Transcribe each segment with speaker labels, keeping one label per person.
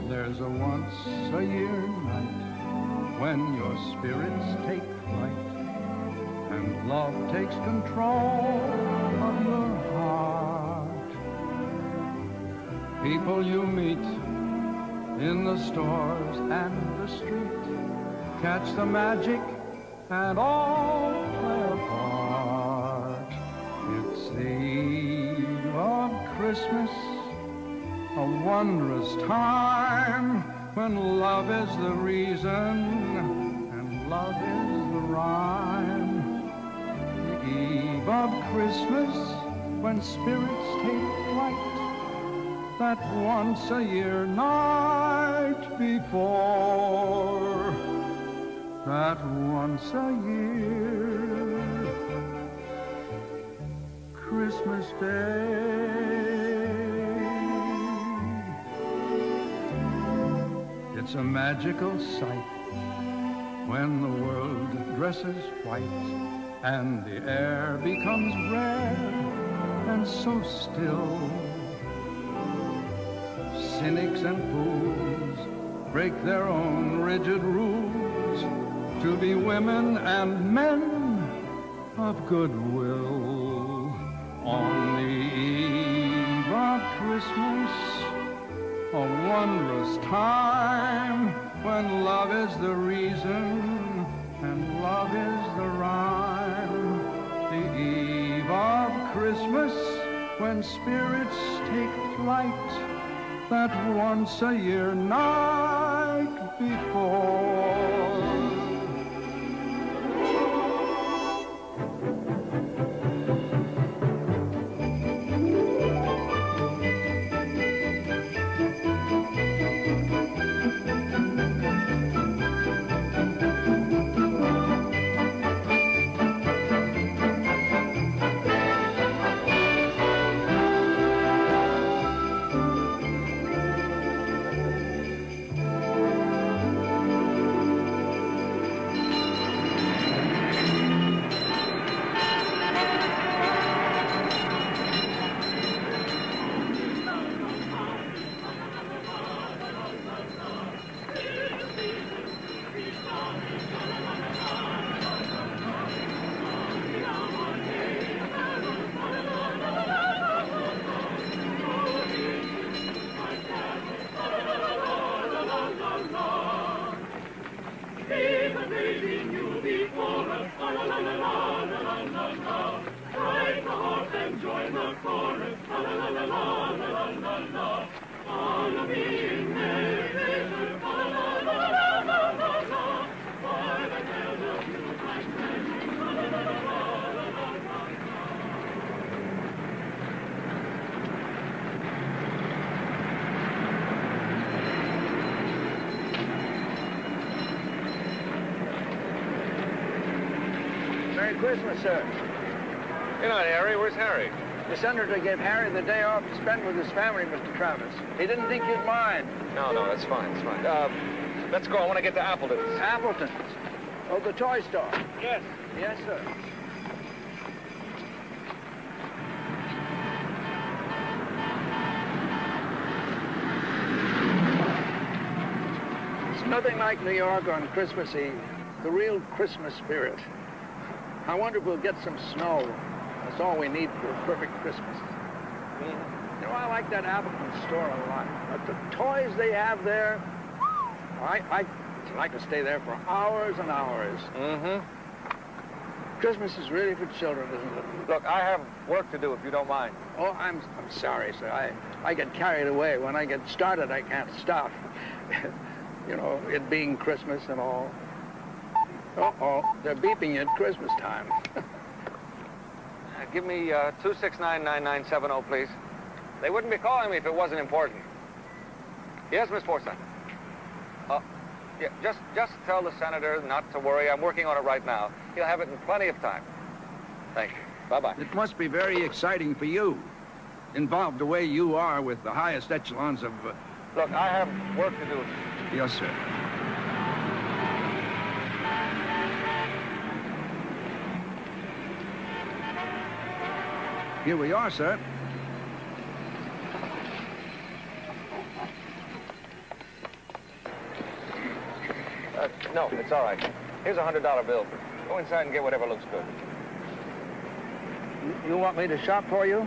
Speaker 1: There's a once-a-year night when your spirits take flight and love takes control of your heart. People you meet in the stores and the street catch the magic and all play a part. It's the eve of Christmas, a wondrous time when love is the reason and love is the rhyme. The eve of Christmas when spirits take flight, that once-a-year night before that once-a-year Christmas Day. It's a magical sight when the world dresses white and the air becomes rare and so still. Cynics and fools break their own rigid rules to be women and men of goodwill. On the eve of Christmas, a wondrous time when love is the reason and love is the rhyme. The eve of Christmas when spirits take flight, that once-a-year night before.
Speaker 2: Merry Christmas, sir.
Speaker 3: Good night, Harry. Where's Harry?
Speaker 2: The senator gave Harry the day off to spend with his family, Mr. Travis. He didn't think you'd mind.
Speaker 3: No, that's fine. It's fine. Let's go. I want to get to Appleton's.
Speaker 2: Appleton's? Oh, the toy store?
Speaker 3: Yes.
Speaker 2: Yes, sir. It's nothing like New York on Christmas Eve. The real Christmas spirit. I wonder if we'll get some snow. That's all we need for a perfect Christmas. You know, I like that Appleton store a lot. But the toys they have there, I'd like to stay there for hours and hours. Christmas is really for children, isn't it?
Speaker 3: Look, I have work to do, if you don't mind.
Speaker 2: Oh, I'm sorry, sir. I get carried away. When I get started, I can't stop. You know, it being Christmas and all. Uh-oh, they're beeping at Christmas time.
Speaker 3: Give me 2699970, please. They wouldn't be calling me if it wasn't important. Yes, Miss Forsythe. Yeah, just tell the senator not to worry. I'm working on it right now. He'll have it in plenty of time. Thank you. Bye-bye.
Speaker 1: It must be very exciting for you, involved the way you are with the highest echelons of...
Speaker 3: Look, I have work to do.
Speaker 1: Yes, sir.
Speaker 2: Here we are, sir.
Speaker 3: No, it's all right. Here's a $100 bill. Go inside and get whatever looks good.
Speaker 2: You want me to shop for you?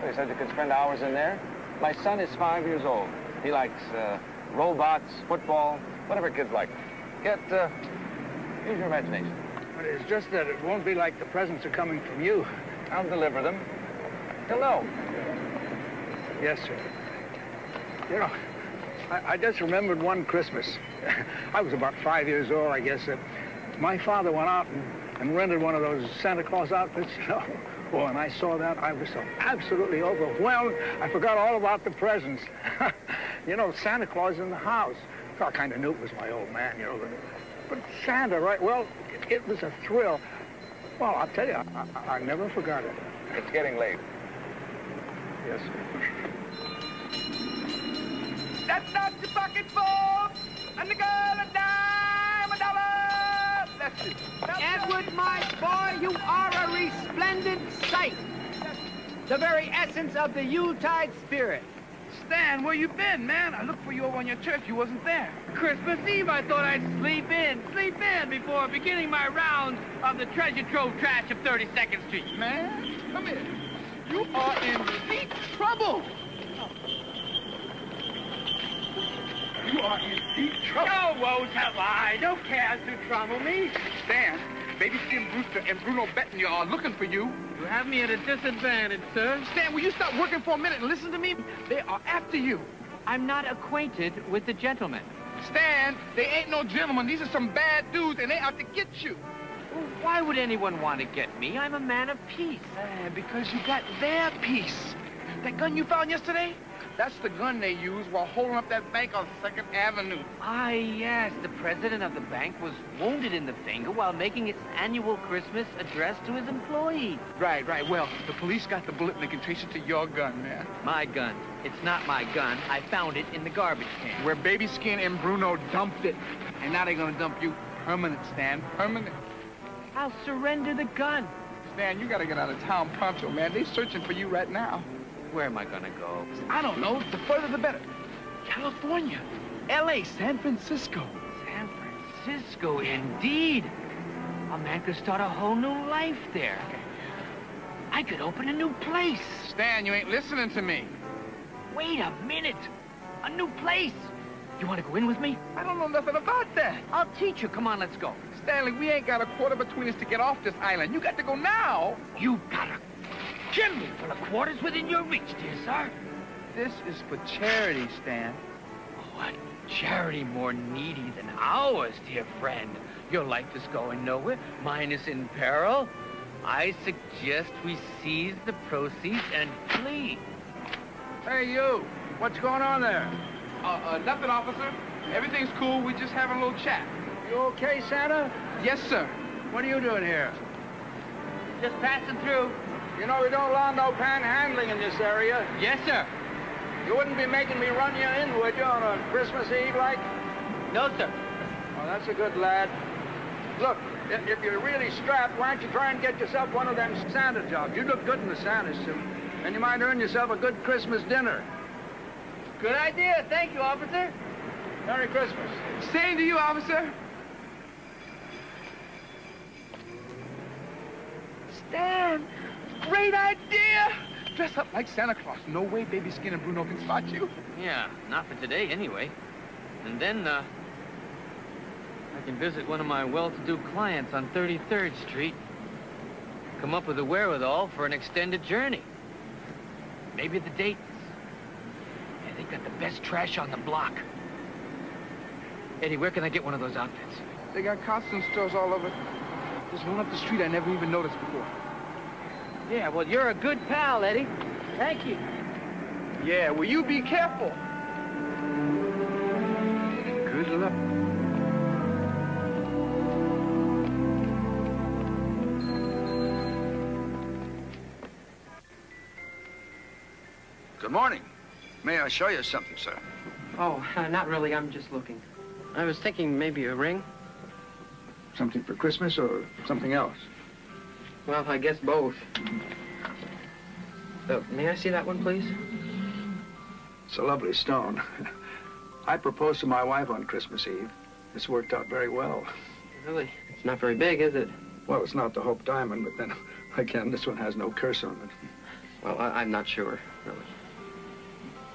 Speaker 3: They said you could spend hours in there. My son is 5 years old. He likes robots, football, whatever kids like. Use your imagination.
Speaker 2: But it's just that it won't be like the presents are coming from you.
Speaker 3: I'll deliver them. He'll know.
Speaker 2: Yes, sir. You know, I just remembered one Christmas. I was about 5 years old, I guess. My father went out and rented one of those Santa Claus outfits, you know. Well, and I saw that, I was so absolutely overwhelmed, I forgot all about the presents. You know, Santa Claus in the house. So I kind of knew it was my old man, you know. But Santa, right, well, it was a thrill. Well, I'll tell you, I never forgot it.
Speaker 3: It's getting late.
Speaker 2: Yes, sir.
Speaker 4: That's not your pocket, folks. And the girl a dime, $1. That's it.
Speaker 5: Edward, my boy, you are a resplendent sight. The very essence of the Yuletide spirit.
Speaker 4: Stan, where you been, man? I looked for you over on your church. You wasn't there.
Speaker 5: Christmas Eve, I thought I'd sleep in before beginning my round of the treasure trove trash of 32nd Street.
Speaker 4: Man, come here. You are in deep trouble. You are in deep trouble.
Speaker 5: No woes have I, no cares to trouble me.
Speaker 4: Stan, Baby Skin Brewster and Bruno Bettany are looking for you.
Speaker 5: You have me at a disadvantage, sir.
Speaker 4: Stan, will you stop working for a minute and listen to me? They are after you.
Speaker 5: I'm not acquainted with the gentleman.
Speaker 4: Stan, they ain't no gentlemen. These are some bad dudes, and they out to get you.
Speaker 5: Well, why would anyone want to get me? I'm a man of peace.
Speaker 4: Because you got their piece. That gun you found yesterday? That's the gun they used while holding up that bank on 2nd Avenue.
Speaker 5: Ah, yes. The president of the bank was wounded in the finger while making its annual Christmas address to his employees.
Speaker 4: Right. Well, the police got the bullet and they can trace it to your gun, man.
Speaker 5: My gun. It's not my gun. I found it in the garbage can.
Speaker 4: Where Baby Skin and Bruno dumped it. And now they're gonna dump you permanent, Stan. Permanent.
Speaker 5: I'll surrender the gun.
Speaker 4: Stan, you gotta get out of town pronto, man. They're searching for you right now.
Speaker 5: Where am I gonna go?
Speaker 4: I don't know. The further the better. California, L.A., San Francisco.
Speaker 5: San Francisco, indeed. A man could start a whole new life there. I could open a new place.
Speaker 4: Stan, you ain't listening to me.
Speaker 5: Wait a minute. A new place. You want to go in with me?
Speaker 4: I don't know nothing about that.
Speaker 5: I'll teach you. Come on, let's go.
Speaker 4: Stanley, we ain't got a quarter between us to get off this island. You got to go now.
Speaker 5: You got a chimney full of quarters within your reach, dear sir.
Speaker 4: This is for charity, Stan.
Speaker 5: What charity more needy than ours, dear friend? Your life is going nowhere. Mine is in peril. I suggest we seize the proceeds and flee.
Speaker 2: Hey, you. What's going on there?
Speaker 4: Nothing, officer. Everything's cool. We're just having a little chat.
Speaker 2: You okay, Santa?
Speaker 4: Yes, sir.
Speaker 2: What are you doing here?
Speaker 5: Just passing through.
Speaker 2: You know we don't allow no panhandling in this area.
Speaker 5: Yes, sir.
Speaker 2: You wouldn't be making me run you in, would you, on a Christmas Eve like?
Speaker 5: No, sir.
Speaker 2: Oh, that's a good lad. Look, if you're really strapped, why don't you try and get yourself one of them Santa jobs? You look good in the Santa suit, and you might earn yourself a good Christmas dinner.
Speaker 5: Good idea. Thank you, officer.
Speaker 2: Merry Christmas.
Speaker 4: Same to you, officer. Stan, great idea. Dress up like Santa Claus. No way Baby Skin and Bruno can spot you.
Speaker 5: Yeah, not for today, anyway. And then, I can visit one of my well-to-do clients on 33rd Street. Come up with the wherewithal for an extended journey. Maybe the dates. Yeah, they've got the best trash on the block. Eddie, where can I get one of those outfits?
Speaker 4: They got costume stores all over. There's one up the street I never even noticed before.
Speaker 5: Yeah, well, you're a good pal, Eddie. Thank you.
Speaker 4: Yeah, well, you be careful. Good luck.
Speaker 2: Good morning. May I show you something, sir?
Speaker 6: Oh, not really. I'm just looking. I was thinking maybe a ring.
Speaker 2: Something for Christmas or something else?
Speaker 6: Well, I guess both. May I see that one, please?
Speaker 2: It's a lovely stone. I proposed to my wife on Christmas Eve. It's worked out very well.
Speaker 6: Really? It's not very big, is it?
Speaker 2: Well, it's not the Hope Diamond, but then, again, this one has no curse on it.
Speaker 6: Well, I'm not sure, really.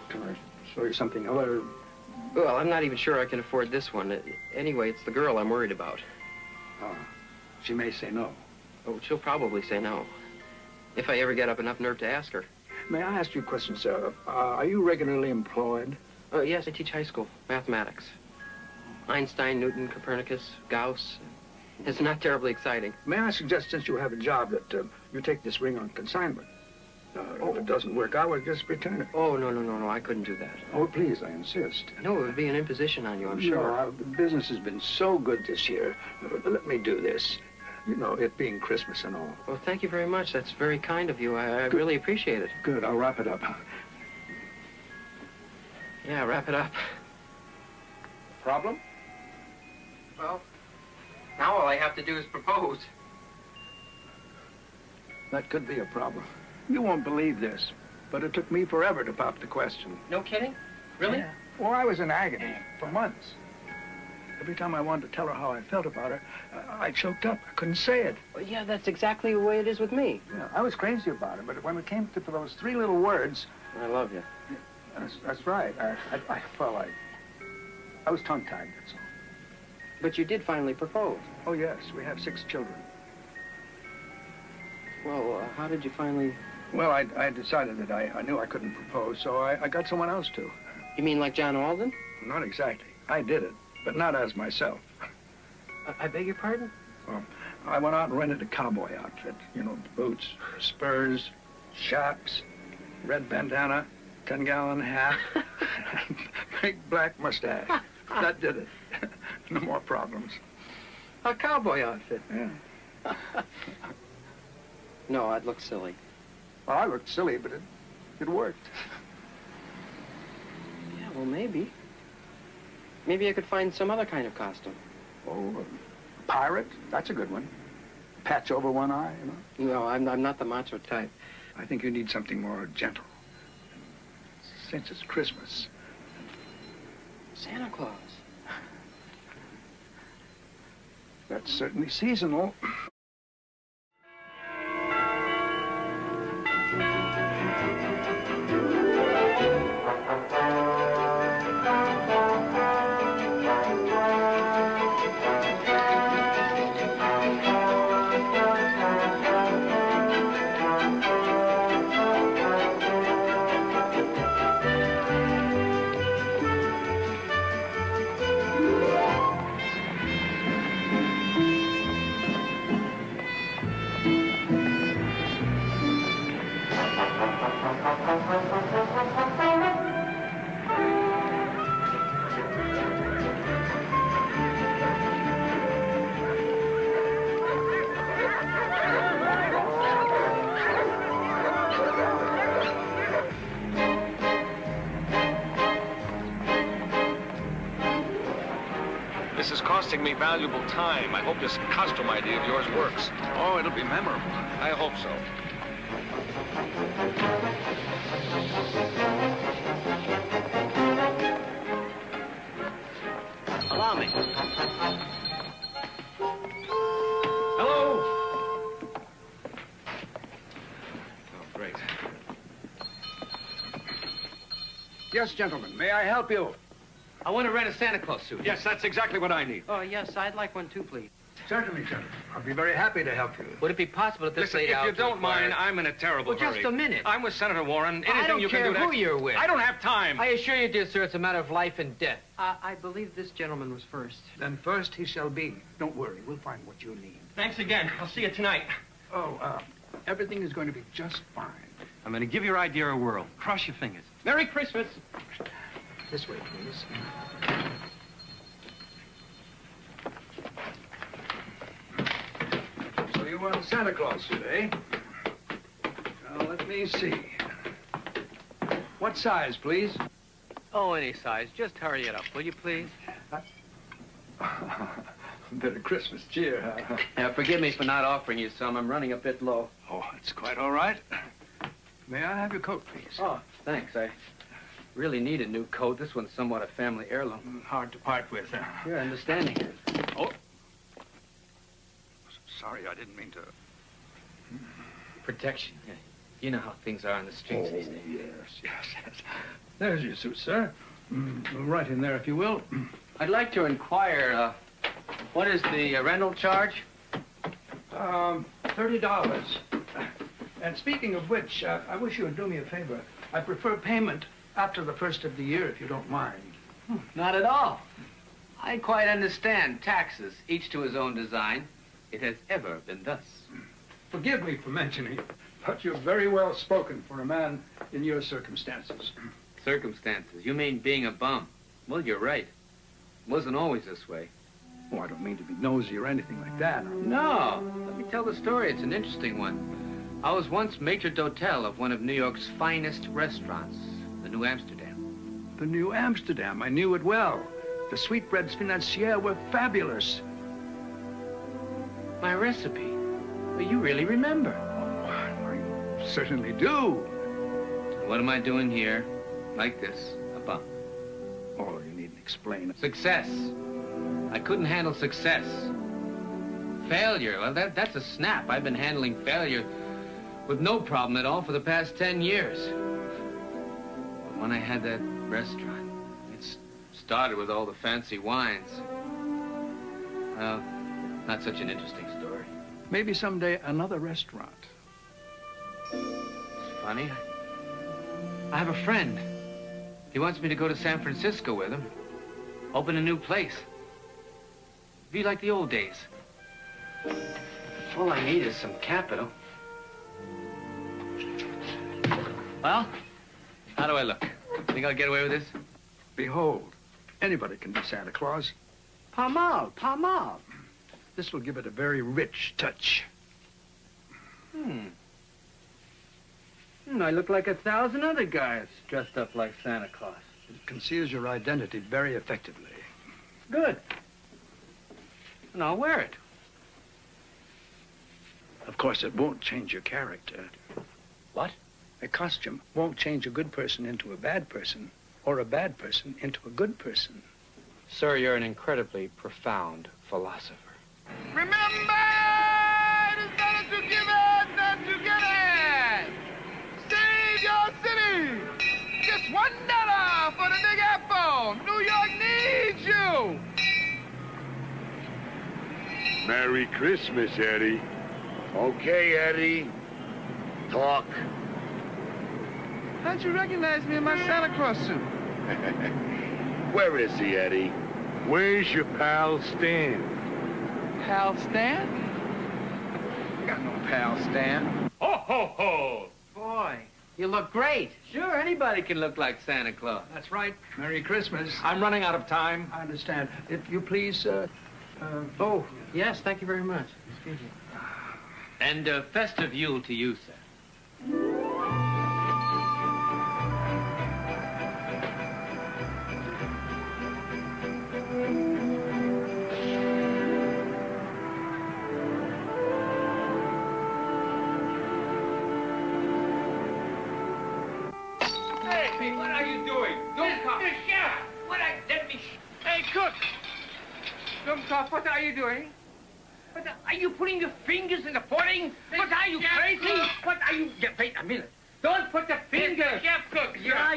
Speaker 2: Can I show you something other?
Speaker 6: Well, I'm not even sure I can afford this one. Anyway, it's the girl I'm worried about.
Speaker 2: Oh, she may say no.
Speaker 6: Oh, she'll probably say no. If I ever get up enough nerve to ask her.
Speaker 2: May I ask you a question, sir? Are you regularly employed?
Speaker 6: Oh, yes, I teach high school, mathematics. Einstein, Newton, Copernicus, Gauss. It's not terribly exciting.
Speaker 2: May I suggest, since you have a job, that you take this ring on consignment? If it doesn't work out, we'll just return it.
Speaker 6: Oh, no, I couldn't do that.
Speaker 2: Oh, please, I insist.
Speaker 6: No, it would be an imposition on you, I'm sure.
Speaker 2: No, the business has been so good this year. Let me do this. You know, it being Christmas and all.
Speaker 6: Well, thank you very much. That's very kind of you. I really appreciate it.
Speaker 2: Good, I'll wrap it up.
Speaker 6: Yeah, wrap it up.
Speaker 2: Problem?
Speaker 6: Well, now all I have to do is propose.
Speaker 2: That could be a problem. You won't believe this, but it took me forever to pop the question.
Speaker 6: No kidding? Really?
Speaker 2: Yeah. Well, I was in agony for months. Every time I wanted to tell her how I felt about her, I choked up. I couldn't say it.
Speaker 6: Well, yeah, that's exactly the way it is with me.
Speaker 2: Yeah, I was crazy about it, but when it came to those three little words...
Speaker 6: I love you.
Speaker 2: That's right. I was tongue-tied, that's all.
Speaker 6: But you did finally propose.
Speaker 2: Oh, yes. We have 6 children.
Speaker 6: Well, how did you finally...
Speaker 2: Well, I decided that I knew I couldn't propose, so I got someone else to.
Speaker 6: You mean like John Alden?
Speaker 2: Not exactly. I did it, but not as myself.
Speaker 6: I beg your pardon?
Speaker 2: Well, I went out and rented a cowboy outfit. You know, boots, spurs, chaps, red bandana, 10-gallon hat, big black mustache. That did it. No more problems.
Speaker 6: A cowboy outfit?
Speaker 2: Yeah.
Speaker 6: No, I'd look silly.
Speaker 2: Well, I looked silly, but it worked.
Speaker 6: Yeah, well, maybe. Maybe I could find some other kind of costume.
Speaker 2: Oh, pirate? That's a good one. Patch over one eye, you know?
Speaker 6: No, I'm not the macho type.
Speaker 2: I think you need something more gentle. Since it's Christmas.
Speaker 6: Santa Claus.
Speaker 2: That's certainly seasonal.
Speaker 3: This is costing me valuable time. I hope this costume idea of yours works.
Speaker 1: Oh, it'll be memorable.
Speaker 3: I hope so.
Speaker 5: Allow me.
Speaker 3: Hello? Oh, great.
Speaker 2: Yes, gentlemen. May I help you?
Speaker 5: I want to rent a Santa Claus suit.
Speaker 3: Yes, that's exactly what I need.
Speaker 6: Oh, yes, I'd like one too, please.
Speaker 2: Certainly, gentlemen. I'll be very happy to help you.
Speaker 5: Would it be possible at this
Speaker 3: Listen,
Speaker 5: late
Speaker 3: if
Speaker 5: hour
Speaker 3: you
Speaker 5: to
Speaker 3: don't
Speaker 5: inquire-
Speaker 3: mind, I'm in a terrible
Speaker 5: Well,
Speaker 3: hurry.
Speaker 5: just a minute.
Speaker 3: I'm with Senator Warren. Anything
Speaker 5: I don't
Speaker 3: you
Speaker 5: care
Speaker 3: can do
Speaker 5: who
Speaker 3: to...
Speaker 5: you're with.
Speaker 3: I don't have time.
Speaker 5: I assure you, dear sir, it's a matter of life and death.
Speaker 6: I believe this gentleman was first.
Speaker 2: Then first he shall be. Don't worry. We'll find what you need.
Speaker 6: Thanks again. I'll see you tonight.
Speaker 2: Oh, everything is going to be just fine.
Speaker 7: I'm going to give your idea a whirl. Cross your fingers.
Speaker 6: Merry Christmas.
Speaker 2: This way, please. So you want Santa Claus today? Now, let me see. What size, please?
Speaker 5: Oh, any size. Just hurry it up, will you, please?
Speaker 2: Bit of Christmas cheer, huh?
Speaker 5: Forgive me for not offering you some. I'm running a bit low.
Speaker 2: Oh, it's quite all right.
Speaker 1: May I have your coat, please?
Speaker 5: Oh, thanks. I really need a new coat. This one's somewhat a family heirloom.
Speaker 1: Hard to part with, huh?
Speaker 5: Sure, understanding.
Speaker 1: Oh. Sorry, I didn't mean to...
Speaker 5: Protection. Yeah. You know how things are on the streets these days.
Speaker 1: Yes. There's your suit, sir. Right in there, if you will.
Speaker 5: I'd like to inquire, what is the rental charge?
Speaker 1: $30. And speaking of which, I wish you would do me a favor. I prefer payment after the first of the year, if you don't mind.
Speaker 5: Not at all. I quite understand taxes, each to his own design. It has ever been thus.
Speaker 1: Forgive me for mentioning it, but you're very well spoken for a man in your circumstances.
Speaker 5: Circumstances? You mean being a bum? Well, you're right. It wasn't always this way.
Speaker 1: Oh, I don't mean to be nosy or anything like that.
Speaker 5: No. Let me tell the story. It's an interesting one. I was once maitre d'hotel of one of New York's finest restaurants, the New Amsterdam.
Speaker 1: The New Amsterdam. I knew it well. The sweetbreads financières were fabulous.
Speaker 5: My recipe? Well, you really remember.
Speaker 1: Oh, I certainly do.
Speaker 5: What am I doing here? Like this, a bum.
Speaker 1: Oh, you needn't explain.
Speaker 5: Success. I couldn't handle success. Failure, well, that's a snap. I've been handling failure with no problem at all for the past 10 years. But when I had that restaurant, it started with all the fancy wines. Well, not such an interesting story.
Speaker 1: Maybe someday another restaurant.
Speaker 5: It's funny. I have a friend. He wants me to go to San Francisco with him. Open a new place. Be like the old days. All I need is some capital. Well, how do I look? Think I'll get away with this?
Speaker 1: Behold, anybody can be Santa Claus.
Speaker 5: Pas mal.
Speaker 1: This will give it a very rich touch.
Speaker 5: I look like 1,000 other guys dressed up like Santa Claus.
Speaker 1: It conceals your identity very effectively.
Speaker 5: Good. And I'll wear it.
Speaker 1: Of course, it won't change your character.
Speaker 5: What?
Speaker 1: A costume won't change a good person into a bad person, or a bad person into a good person.
Speaker 5: Sir, you're an incredibly profound philosopher.
Speaker 4: Remember, it is better to give it than to get it. Save your city. Just $1 for the Big Apple. New York needs you.
Speaker 8: Merry Christmas, Eddie. Okay, Eddie. Talk.
Speaker 4: How'd you recognize me in my Santa Claus suit?
Speaker 8: Where is he, Eddie? Where's your pal Stan?
Speaker 4: Pal Stan? Got no pal Stan.
Speaker 8: Ho, ho, ho!
Speaker 5: Boy, you look great. Sure, anybody can look like Santa Claus.
Speaker 1: That's right. Merry Christmas.
Speaker 7: I'm running out of time.
Speaker 1: I understand. If you please,
Speaker 5: Oh, yes, thank you very much. Excuse me. And festive Yule to you, sir.
Speaker 4: Hey, what are you doing? Don't cough. Hey, cook. Don't cough. What are you doing?
Speaker 9: Are you putting your fingers in the pudding? What are you crazy? What are you? Yeah, wait a minute. Don't put the fingers.
Speaker 4: Chef cook.
Speaker 9: Yeah.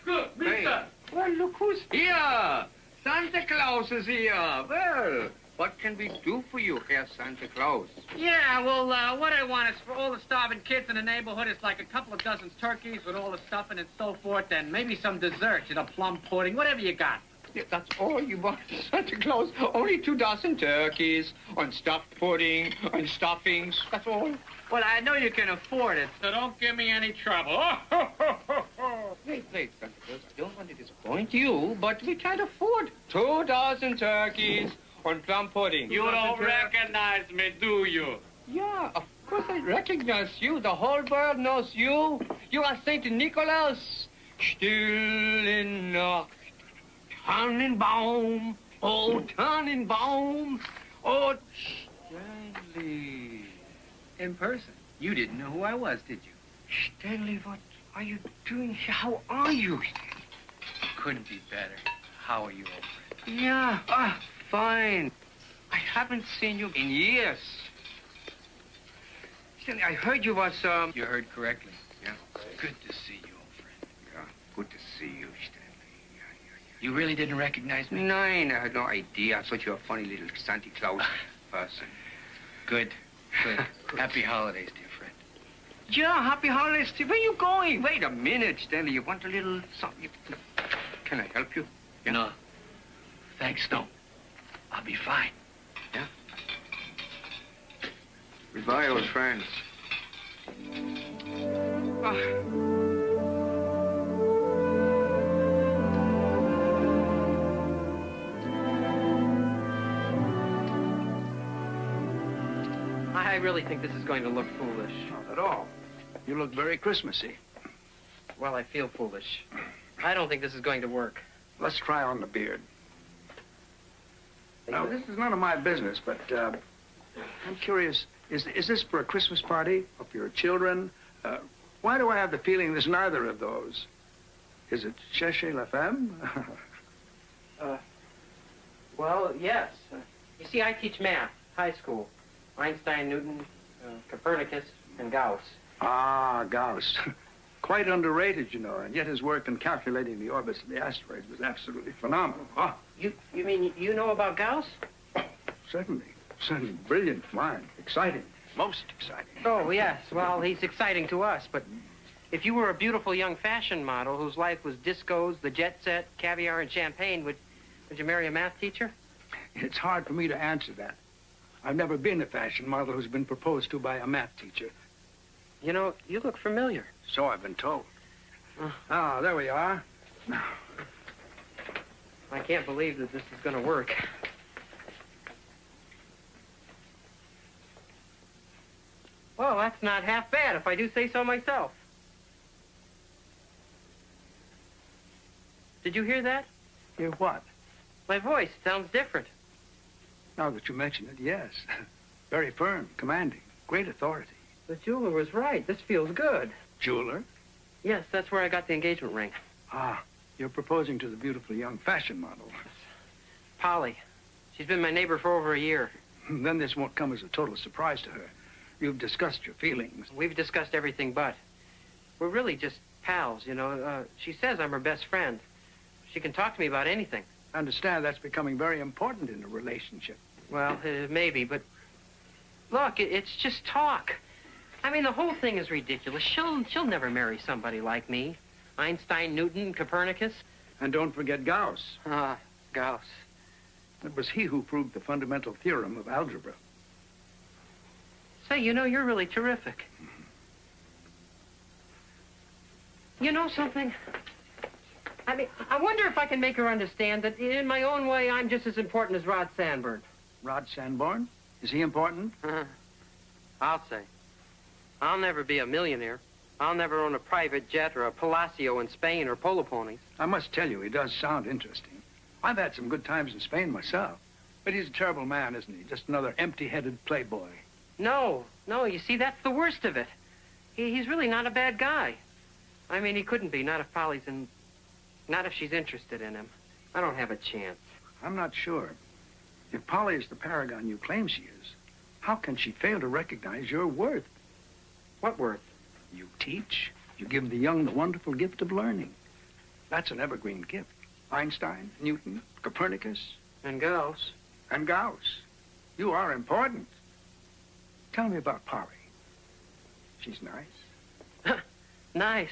Speaker 4: Cook, mister.
Speaker 9: Well, look who's here. Santa Claus is here. Well, what can we do for you, Herr Santa Claus?
Speaker 5: Yeah, well, what I want is for all the starving kids in the neighborhood, it's like a couple of dozen turkeys with all the stuffing and so forth, and maybe some desserts, plum pudding, whatever you got.
Speaker 9: Yeah, that's all you want, Santa Claus? Only 2 dozen turkeys, and stuffed pudding, and stuffings, that's all?
Speaker 5: Well, I know you can afford it, so don't give me any trouble.
Speaker 9: Wait, Santa Claus, I don't want to disappoint you, but we can't afford 2 dozen turkeys and plum pudding.
Speaker 5: You don't recognize me, do you?
Speaker 9: Yeah, of course I recognize you. The whole world knows you. You are Saint Nicholas. Stille Nacht, Tannenbaum, oh Tannenbaum, oh gently.
Speaker 5: In person. You didn't know who I was, did you?
Speaker 9: Stanley, what are you doing here? How are you?
Speaker 5: Couldn't be better. How are you, old friend?
Speaker 9: Yeah, fine. I haven't seen you in years. Stanley, I heard you was,
Speaker 5: You heard correctly.
Speaker 9: Yeah.
Speaker 5: Good to see you, old friend.
Speaker 9: Yeah, good to see you, Stanley.
Speaker 5: You really didn't recognize me?
Speaker 9: Nine, I had no idea. I thought you were a funny little Santa Claus person.
Speaker 5: Good. Happy holidays, dear friend.
Speaker 9: Yeah, happy holidays. Where are you going? Wait a minute, Stanley. You want a little something? Can I help you?
Speaker 5: Yeah. No. Thanks, no. I'll be fine.
Speaker 9: Yeah? Goodbye, old friends.
Speaker 6: I really think this is going to look foolish.
Speaker 2: Not at all. You look very Christmassy.
Speaker 6: Well, I feel foolish. I don't think this is going to work.
Speaker 2: Let's try on the beard. Now, this is none of my business, but I'm curious. Is this for a Christmas party or for your children? Why do I have the feeling there's neither of those? Is it Gershe la femme?
Speaker 6: Well, yes. You see, I teach math, high school. Einstein, Newton, Copernicus, and Gauss.
Speaker 2: Ah, Gauss. Quite underrated, you know, and yet his work in calculating the orbits of the asteroids was absolutely phenomenal. Ah.
Speaker 6: You mean you know about Gauss?
Speaker 2: Certainly. Certainly. Brilliant mind. Exciting. Most exciting.
Speaker 6: Oh, yes. Well, he's exciting to us, but if you were a beautiful young fashion model whose life was discos, the jet set, caviar, and champagne, would you marry a math teacher?
Speaker 2: It's hard for me to answer that. I've never been a fashion model who's been proposed to by a math teacher.
Speaker 6: You know, you look familiar.
Speaker 2: So I've been told. Ah, there we are.
Speaker 6: I can't believe that this is going to work. Well, that's not half bad, if I do say so myself. Did you hear that?
Speaker 2: Hear what?
Speaker 6: My voice sounds different.
Speaker 2: Now that you mention it, yes. Very firm, commanding, great authority.
Speaker 6: The jeweler was right. This feels good.
Speaker 2: Jeweler?
Speaker 6: Yes, that's where I got the engagement ring.
Speaker 2: Ah, you're proposing to the beautiful young fashion model.
Speaker 6: Polly. She's been my neighbor for over a year.
Speaker 2: Then this won't come as a total surprise to her. You've discussed your feelings.
Speaker 6: We've discussed everything but. We're really just pals, you know. She says I'm her best friend. She can talk to me about anything.
Speaker 2: I understand that's becoming very important in a relationship.
Speaker 6: Well, maybe, but look, it's just talk. I mean, the whole thing is ridiculous. She'll never marry somebody like me. Einstein, Newton, Copernicus.
Speaker 2: And don't forget Gauss.
Speaker 6: Ah, Gauss.
Speaker 2: It was he who proved the fundamental theorem of algebra.
Speaker 6: Say, you know, you're really terrific. You know something? I mean, I wonder if I can make her understand that in my own way, I'm just as important as Rod Sanborn.
Speaker 2: Rod Sanborn? Is he important?
Speaker 6: I'll say. I'll never be a millionaire. I'll never own a private jet or a Palacio in Spain or polo ponies.
Speaker 2: I must tell you, he does sound interesting. I've had some good times in Spain myself. But he's a terrible man, isn't he? Just another empty-headed playboy.
Speaker 6: No, you see, that's the worst of it. He's really not a bad guy. I mean, he couldn't be, not if Polly's in... Not if she's interested in him. I don't have a chance.
Speaker 2: I'm not sure. If Polly is the paragon you claim she is, how can she fail to recognize your worth?
Speaker 6: What worth?
Speaker 2: You teach. You give the young the wonderful gift of learning. That's an evergreen gift. Einstein, Newton, Copernicus.
Speaker 6: And Gauss.
Speaker 2: And Gauss. You are important. Tell me about Polly. She's nice.
Speaker 6: Nice.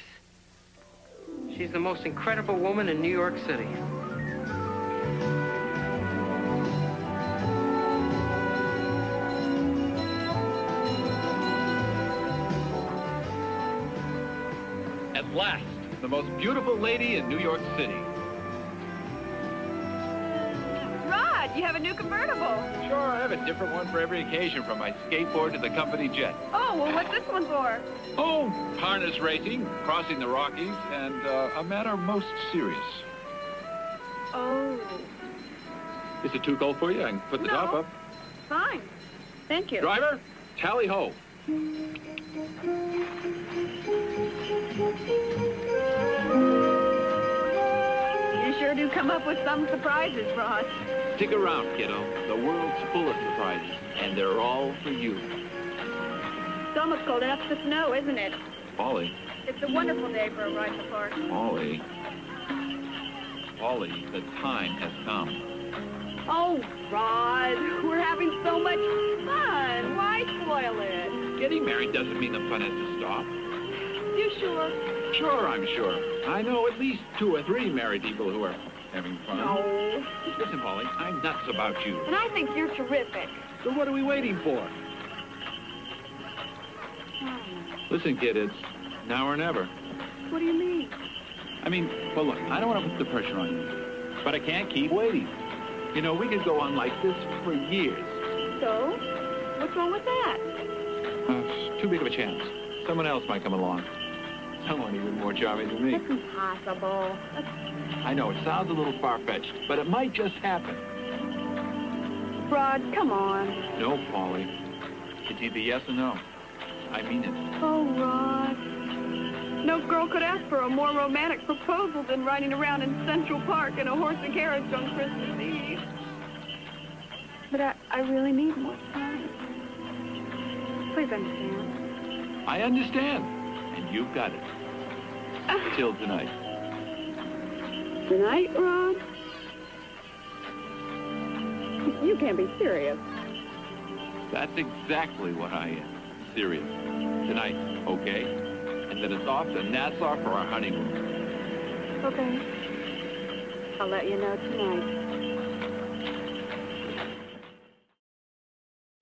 Speaker 6: She's the most incredible woman in New York City.
Speaker 10: At last, the most beautiful lady in New York City.
Speaker 11: Rod, you have a new convertible.
Speaker 10: Sure, I have a different one for every occasion, from my skateboard to the company jet.
Speaker 11: Oh, well, what's this one for?
Speaker 10: Oh, harness racing, crossing the Rockies, and a matter most serious.
Speaker 11: Oh.
Speaker 10: Is it too cold for you? I can put the top up.
Speaker 11: Fine. Thank you.
Speaker 10: Driver, tally ho.
Speaker 11: You sure do come up with some surprises, Rod.
Speaker 10: Stick around, kiddo. The world's full of surprises, and they're all for you.
Speaker 11: It's almost cold enough to snow, isn't it?
Speaker 10: Polly.
Speaker 11: It's a wonderful day for a ride to the park.
Speaker 10: Polly. Polly, the time has come.
Speaker 11: Oh, Rod, we're having so much fun. Why spoil it?
Speaker 10: Getting married doesn't mean the fun has to stop.
Speaker 11: You sure?
Speaker 10: Sure, I'm sure. I know at least 2 or 3 married people who are having fun.
Speaker 11: No.
Speaker 10: Listen, Polly, I'm nuts about you.
Speaker 11: And I think you're terrific.
Speaker 10: So what are we waiting for? Listen, kid, it's now or never.
Speaker 11: What do you mean?
Speaker 10: I mean, well, look, I don't want to put the pressure on you, but I can't keep waiting. You know, we could go on like this for years.
Speaker 11: So? What's wrong with that?
Speaker 10: It's too big of a chance. Someone else might come along. Someone even more charming than me.
Speaker 11: That's impossible.
Speaker 10: I know, it sounds a little far-fetched, but it might just happen.
Speaker 11: Rod, come on.
Speaker 10: No, Polly. It's either yes or no. I mean it.
Speaker 11: Oh, Rod. No girl could ask for a more romantic proposal than riding around in Central Park in a horse and carriage on Christmas Eve. But I really need more time. Please understand.
Speaker 10: I understand. And you've got it. Till tonight.
Speaker 11: Tonight, Rod? You can't be serious.
Speaker 10: That's exactly what I am. Serious. Tonight, okay? And then it's off to Nassau for our honeymoon.
Speaker 11: Okay. I'll let you know tonight.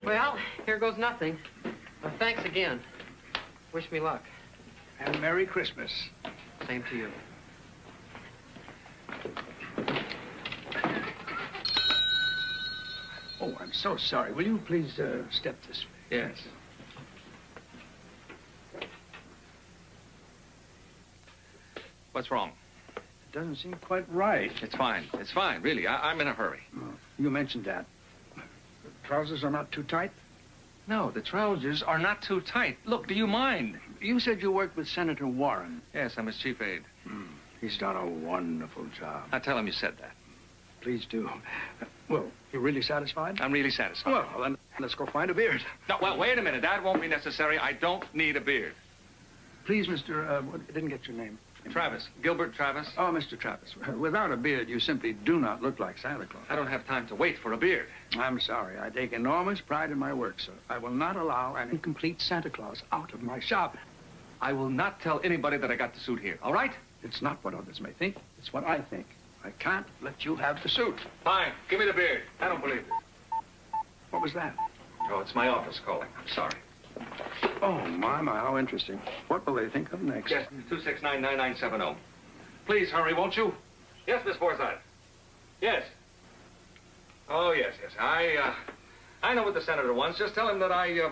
Speaker 6: Well, here goes nothing. Well, thanks again. Wish me luck.
Speaker 2: And Merry Christmas.
Speaker 6: Same to you.
Speaker 2: Oh, I'm so sorry. Will you please step this way?
Speaker 3: Yes. What's wrong?
Speaker 2: It doesn't seem quite right.
Speaker 3: It's fine. It's fine, really. I'm in a hurry.
Speaker 2: Oh, you mentioned that. The trousers are not too tight?
Speaker 3: No, the trousers are not too tight. Look, do you mind?
Speaker 2: You said you worked with Senator Warren.
Speaker 3: Yes, I'm his chief aide.
Speaker 2: He's done a wonderful job.
Speaker 3: Now tell him you said that.
Speaker 2: Please do. Well, you're really satisfied?
Speaker 3: I'm really satisfied.
Speaker 2: Well, then let's go find a beard.
Speaker 3: No, well, wait a minute. That won't be necessary. I don't need a beard.
Speaker 2: Please, Mr. I didn't get your name.
Speaker 3: Travis. Gilbert Travis.
Speaker 2: Oh, Mr. Travis. Without a beard, you simply do not look like Santa Claus.
Speaker 3: I don't have time to wait for a beard.
Speaker 2: I'm sorry. I take enormous pride in my work, sir. I will not allow an incomplete Santa Claus out of my shop.
Speaker 3: I will not tell anybody that I got the suit here, all right?
Speaker 2: It's not what others may think. It's what I think. I can't let you have the suit.
Speaker 3: Fine. Give me the beard. I don't believe this.
Speaker 2: What was that?
Speaker 3: Oh, it's my office calling. I'm sorry.
Speaker 2: Oh, my, how interesting. What will they think of next?
Speaker 3: Yes, 269-9970. Please hurry, won't you? Yes, Miss Forsythe. Yes. Oh, yes. I know what the senator wants. Just tell him that I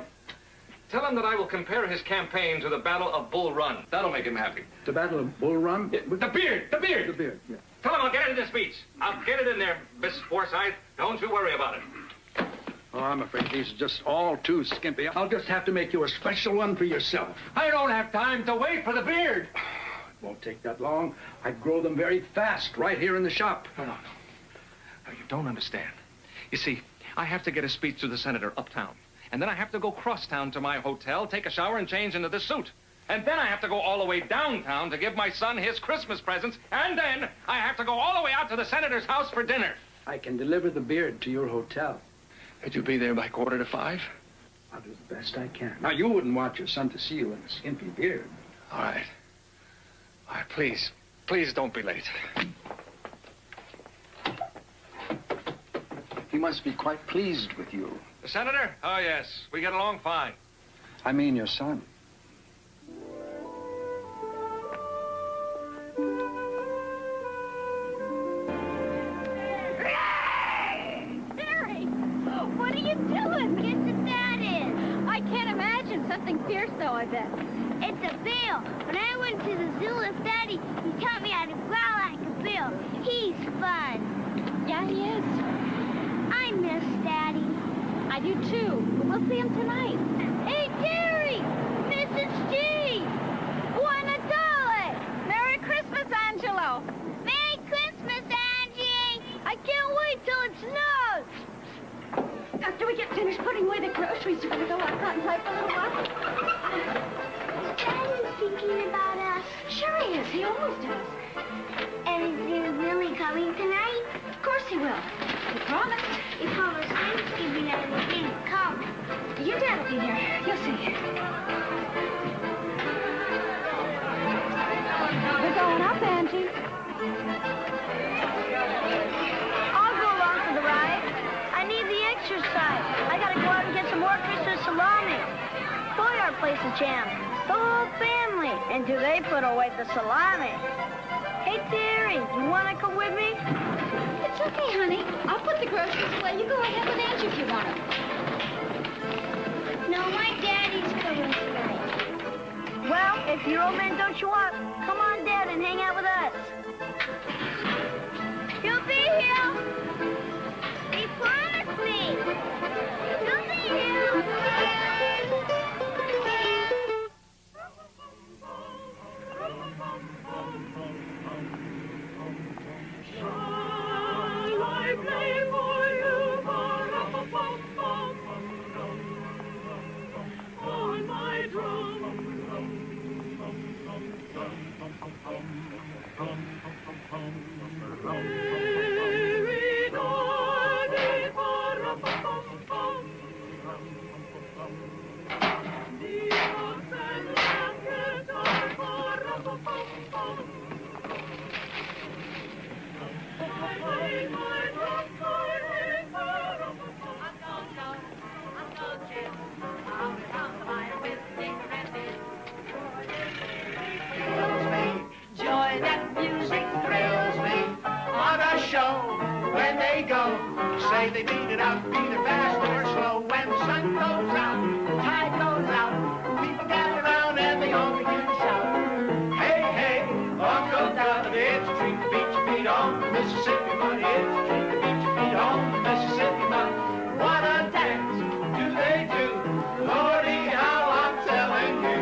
Speaker 3: will compare his campaign to the Battle of Bull Run. That'll make him happy.
Speaker 2: The Battle of Bull Run?
Speaker 3: Yeah, the beard!
Speaker 2: The beard, yeah.
Speaker 3: Tell him I'll get it in the speech. I'll get it in there, Miss Forsythe. Don't you worry about it.
Speaker 2: Oh, I'm afraid these are just all too skimpy. I'll just have to make you a special one for yourself.
Speaker 3: I don't have time to wait for the beard.
Speaker 2: It won't take that long. I grow them very fast right here in the shop.
Speaker 3: No, you don't understand. You see, I have to get a speech to the senator uptown. And then I have to go crosstown to my hotel, take a shower, and change into this suit. And then I have to go all the way downtown to give my son his Christmas presents. And then I have to go all the way out to the senator's house for dinner.
Speaker 2: I can deliver the beard to your hotel.
Speaker 3: Could you be there by 5:15?
Speaker 2: I'll do the best I can. Now, you wouldn't want your son to see you in a skimpy beard.
Speaker 3: All right. All right, please. Please don't be late.
Speaker 2: He must be quite pleased with you.
Speaker 3: The senator? Oh, yes. We get along fine.
Speaker 2: I mean your son.
Speaker 12: What are you doing? Guess what that is? I can't imagine. Something fierce, though, I bet. It's a bill. When I went to the zoo with Daddy, he taught me how to growl like a bill. He's fun.
Speaker 11: Yeah, he is.
Speaker 12: I miss Daddy.
Speaker 11: I do, too. We'll see him tonight.
Speaker 12: Hey, Jerry! Mrs. G! Wanna go? proposed to us. And is he really coming tonight?
Speaker 13: Of course he will. He promised.
Speaker 12: He promised Thanksgiving and he didn't come.
Speaker 13: Your dad will be here. You'll see.
Speaker 11: We're going up, Angie.
Speaker 12: I'll go along for the ride. I need the exercise. I gotta go out and get some more Christmas salami. Boyard plays the jam. The whole family. And do they put away the salami? Hey, Terry, you want to come with me?
Speaker 13: It's okay, honey. I'll put the groceries away. You go ahead with Angie if you want to.
Speaker 12: No, my daddy's coming tonight. Well, if your old man don't show up, come on, Dad, and hang out with us. He'll be here. He promised me. He'll be here.
Speaker 14: Say they beat it out, either fast or slow. When the sun goes out, the tide goes out, people gather around and they all begin to shout. Hey, hey, Uncle Doug, it's a treat to beat your feet on the Mississippi mud. It's a treat to beat your feet on the Mississippi mud. What a dance do they do? Lordy, how I'm telling you,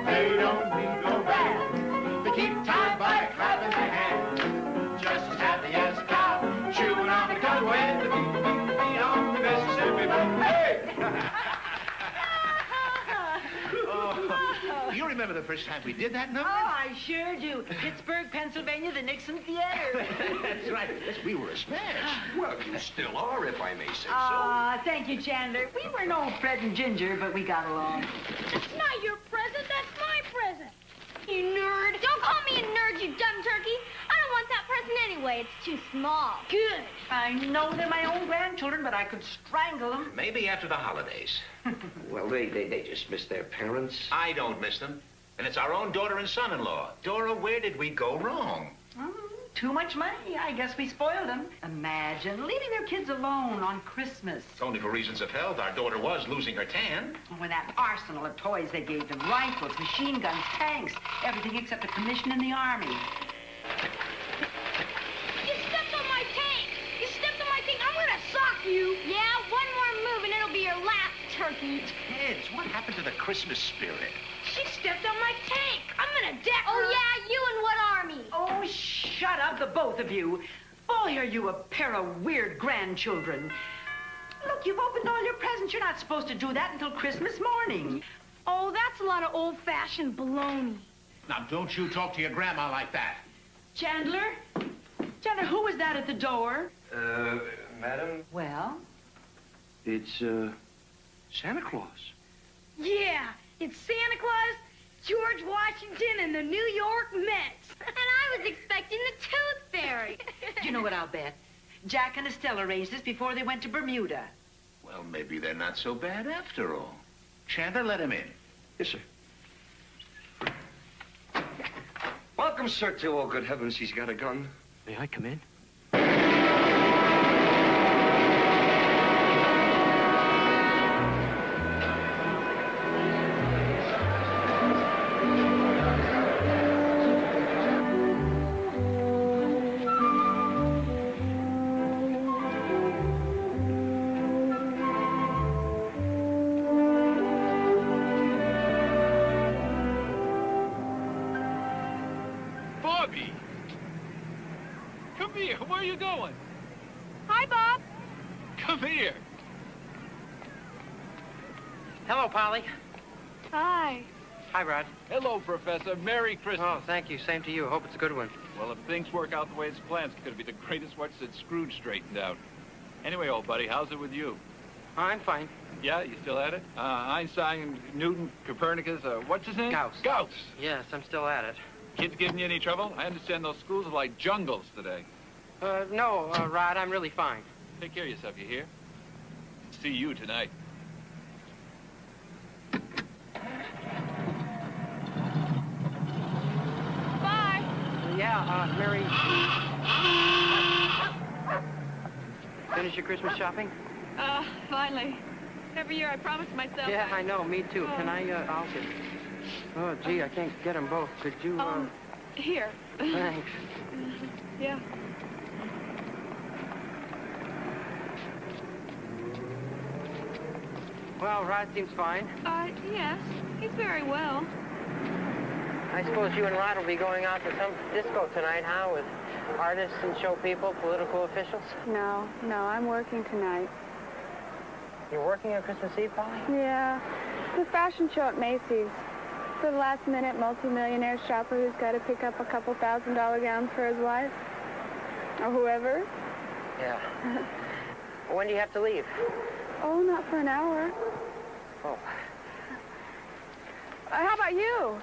Speaker 14: they don't need no band. They keep time by clapping their hands, just as happy as a cow, chewing on the cud when the beat on the Mississippi mud. Hey! Oh, you remember the first time we did that number?
Speaker 15: Oh, I sure do. Pittsburgh, Pennsylvania, the Nixon Theater.
Speaker 14: That's right. Yes, we were a smash.
Speaker 16: Well, you still are, if I may say so.
Speaker 15: Thank you, Chandler. We were no Fred and Ginger, but we got along.
Speaker 12: That's not your present. That's my present. You nerd. Don't call me a nerd, you dumb turkey. I don't want that present anyway. It's too small.
Speaker 15: Good. I know they're my own grandchildren, but I could strangle them.
Speaker 16: Maybe after the holidays.
Speaker 17: Well, they just miss their parents.
Speaker 16: I don't miss them. And it's our own daughter and son-in-law. Dora, where did we go wrong?
Speaker 15: Too much money. I guess we spoiled them. Imagine leaving their kids alone on Christmas.
Speaker 16: It's only for reasons of health. Our daughter was losing her tan.
Speaker 15: With that arsenal of toys they gave them, rifles, machine guns, tanks, everything except a commission in the Army.
Speaker 12: You stepped on my tank. You stepped on my tank. I'm gonna sock you. Yeah, one more move and it'll be your last, turkey.
Speaker 16: Kids, what happened to the Christmas spirit?
Speaker 12: She stepped on my tank. I'm gonna deck her. Oh, yeah, you and what army?
Speaker 15: Oh, shut up, the both of you. Boy, are you a pair of weird grandchildren. Look, you've opened all your presents. You're not supposed to do that until Christmas morning.
Speaker 12: Oh, that's a lot of old-fashioned baloney.
Speaker 14: Now, don't you talk to your grandma like that.
Speaker 15: Chandler? Chandler, who was that at the door?
Speaker 17: Madam?
Speaker 15: Well?
Speaker 17: It's, Santa Claus.
Speaker 12: Yeah, it's Santa Claus, George Washington, and the New York Mets. And I was expecting the Tooth Fairy.
Speaker 15: You know what I'll bet? Jack and Estelle arranged this before they went to Bermuda.
Speaker 16: Well, maybe they're not so bad after all. Chandler, let him in.
Speaker 17: Yes, sir. Welcome, sir, to... Oh, good heavens, he's got a gun.
Speaker 5: May I come in?
Speaker 1: Come here. Where are you going?
Speaker 11: Hi, Bob.
Speaker 1: Come here.
Speaker 6: Hello, Polly.
Speaker 11: Hi.
Speaker 6: Hi, Rod.
Speaker 7: Hello, Professor. Merry Christmas.
Speaker 6: Oh, thank you. Same to you. Hope it's a good one.
Speaker 7: Well, if things work out the way it's planned, it's going to be the greatest watch that Scrooge straightened out. Anyway, old buddy, how's it with you?
Speaker 6: I'm fine.
Speaker 7: Yeah, you still at it? Einstein, Newton, Copernicus, what's his name?
Speaker 6: Gauss.
Speaker 7: Gauss.
Speaker 6: Yes, I'm still at it.
Speaker 7: Kids giving you any trouble? I understand those schools are like jungles today.
Speaker 6: No, Rod, I'm really fine.
Speaker 7: Take care of yourself, you hear? See you tonight.
Speaker 11: Bye.
Speaker 6: Yeah, Mary. Finish your Christmas shopping?
Speaker 11: Finally. Every year I promise myself.
Speaker 6: Yeah, I know. Me too.
Speaker 11: Oh.
Speaker 6: Can I, I'll get... Oh, gee, I can't get them both. Could you,
Speaker 11: Here.
Speaker 6: Thanks.
Speaker 11: Yeah.
Speaker 6: Well, Rod seems fine.
Speaker 11: Yes. He's very well.
Speaker 6: I suppose you and Rod will be going out to some disco tonight, huh? With artists and show people, political officials?
Speaker 11: No, I'm working tonight.
Speaker 6: You're working on Christmas Eve, Polly?
Speaker 11: Yeah. It's a fashion show at Macy's. For the last-minute multi-millionaire shopper who's got to pick up a couple $1,000 gowns for his wife. Or whoever.
Speaker 6: Yeah. When do you have to leave?
Speaker 11: Oh, not for an hour.
Speaker 6: Oh.
Speaker 11: How about you?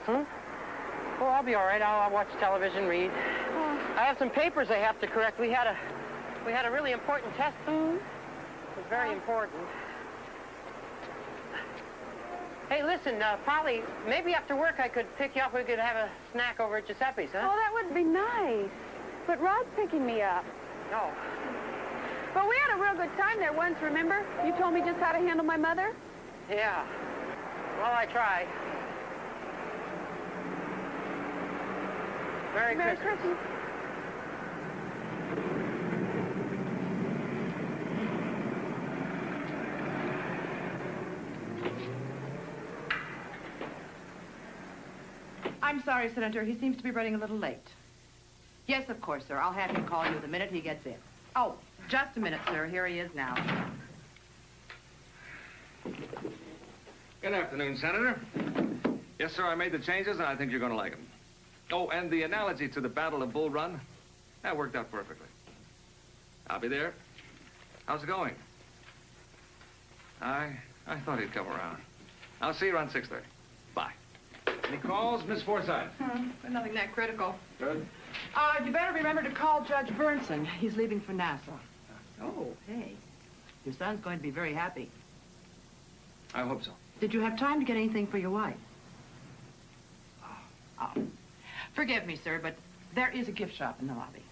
Speaker 6: Well, I'll be all right. I'll watch television, read. I have some papers I have to correct. We had a really important test. It was very important. Hey, listen, Polly, maybe after work I could pick you up. We could have a snack over at Giuseppe's, huh?
Speaker 11: Oh, that would be nice. But Rod's picking me up.
Speaker 6: No.
Speaker 11: But we had a real good time there once, remember? You told me just how to handle my mother?
Speaker 6: Yeah. Well, I tried. Merry Christmas.
Speaker 15: I'm sorry, Senator. He seems to be running a little late. Yes, of course, sir. I'll have him call you the minute he gets in. Oh, just a minute, sir. Here he is now.
Speaker 17: Good afternoon, Senator. Yes, sir, I made the changes, and I think you're going to like them. Oh, and the analogy to the Battle of Bull Run, that worked out perfectly. I'll be there. How's it going? I thought he'd come around. I'll see you around 6:30. Bye. Any calls, Miss Forsythe?
Speaker 15: But nothing that critical.
Speaker 17: Good.
Speaker 15: You better remember to call Judge Burnson. He's leaving for Nassau. Oh, hey. Your son's going to be very happy.
Speaker 17: I hope so.
Speaker 15: Did you have time to get anything for your wife? Oh. Forgive me, sir, but there is a gift shop in the lobby.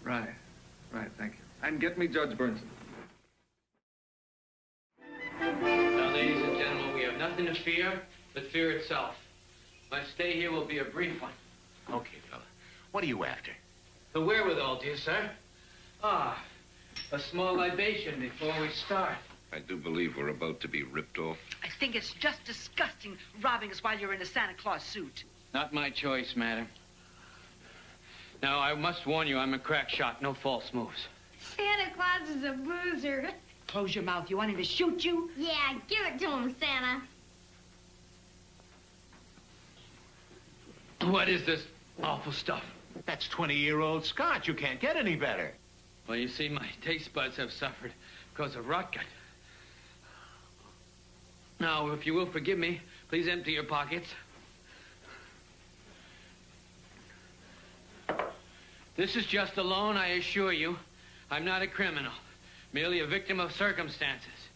Speaker 17: Right, thank you. And get me Judge Burnson.
Speaker 5: Now, ladies and gentlemen, we have nothing to fear but fear itself. My stay here will be a brief one.
Speaker 16: Okay, fella. What are you after?
Speaker 5: The wherewithal, dear sir. A small libation before we start.
Speaker 17: I do believe we're about to be ripped off.
Speaker 15: I think it's just disgusting robbing us while you're in a Santa Claus suit.
Speaker 5: Not my choice, madam. Now, I must warn you, I'm a crack shot. No false moves.
Speaker 12: Santa Claus is a boozer.
Speaker 15: Close your mouth. You want him to shoot you?
Speaker 12: Yeah, give it to him, Santa.
Speaker 5: What is this awful stuff?
Speaker 16: That's 20-year-old scotch. You can't get any better.
Speaker 5: Well, you see, my taste buds have suffered because of rot gut. Now, if you will forgive me, please empty your pockets. This is just a loan, I assure you. I'm not a criminal, merely a victim of circumstances.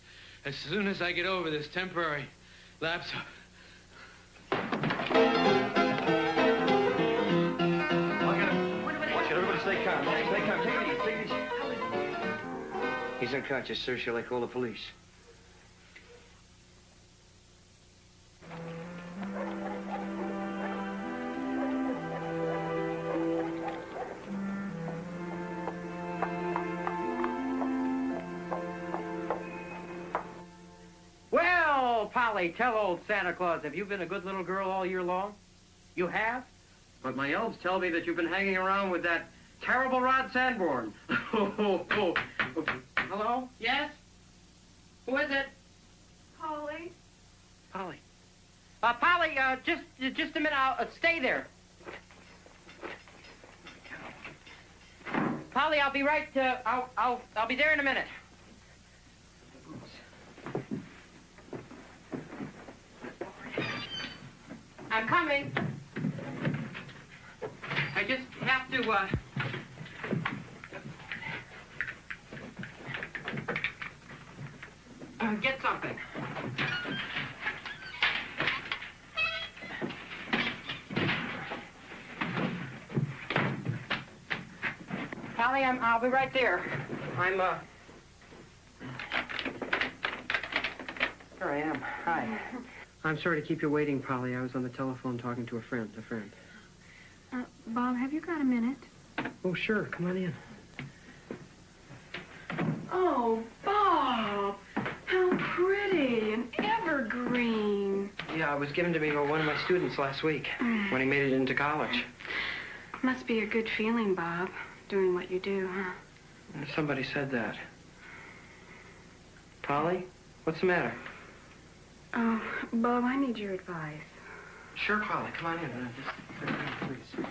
Speaker 5: As soon as I get over this temporary lapse of...
Speaker 17: Watch it, everybody stay calm. Stay calm. Take it easy. He's unconscious, sir. Shall I call the police?
Speaker 6: Well, Polly, tell old Santa Claus, have you been a good little girl all year long? You have? But my elves tell me that you've been hanging around with that terrible Rod Sanborn. Hello? Yes? Who is it?
Speaker 11: Polly?
Speaker 6: Polly. Polly, just a minute. I'll stay there. Polly, I'll be right. I'll be there in a minute. I'm coming. I just have to, get something. Polly, I'll be right there. Here I am. Hi. I'm sorry to keep you waiting, Polly. I was on the telephone talking to a friend.
Speaker 11: Bob, have you got a minute?
Speaker 6: Oh, sure. Come on in.
Speaker 11: Oh, Bob, how pretty, an evergreen.
Speaker 6: Yeah, it was given to me by one of my students last week when he made it into college.
Speaker 11: Must be a good feeling, Bob, doing what you do, huh?
Speaker 6: Somebody said that. Polly, what's the matter?
Speaker 11: Oh, Bob, I need your advice.
Speaker 6: Sure, Polly. Come on in. Please.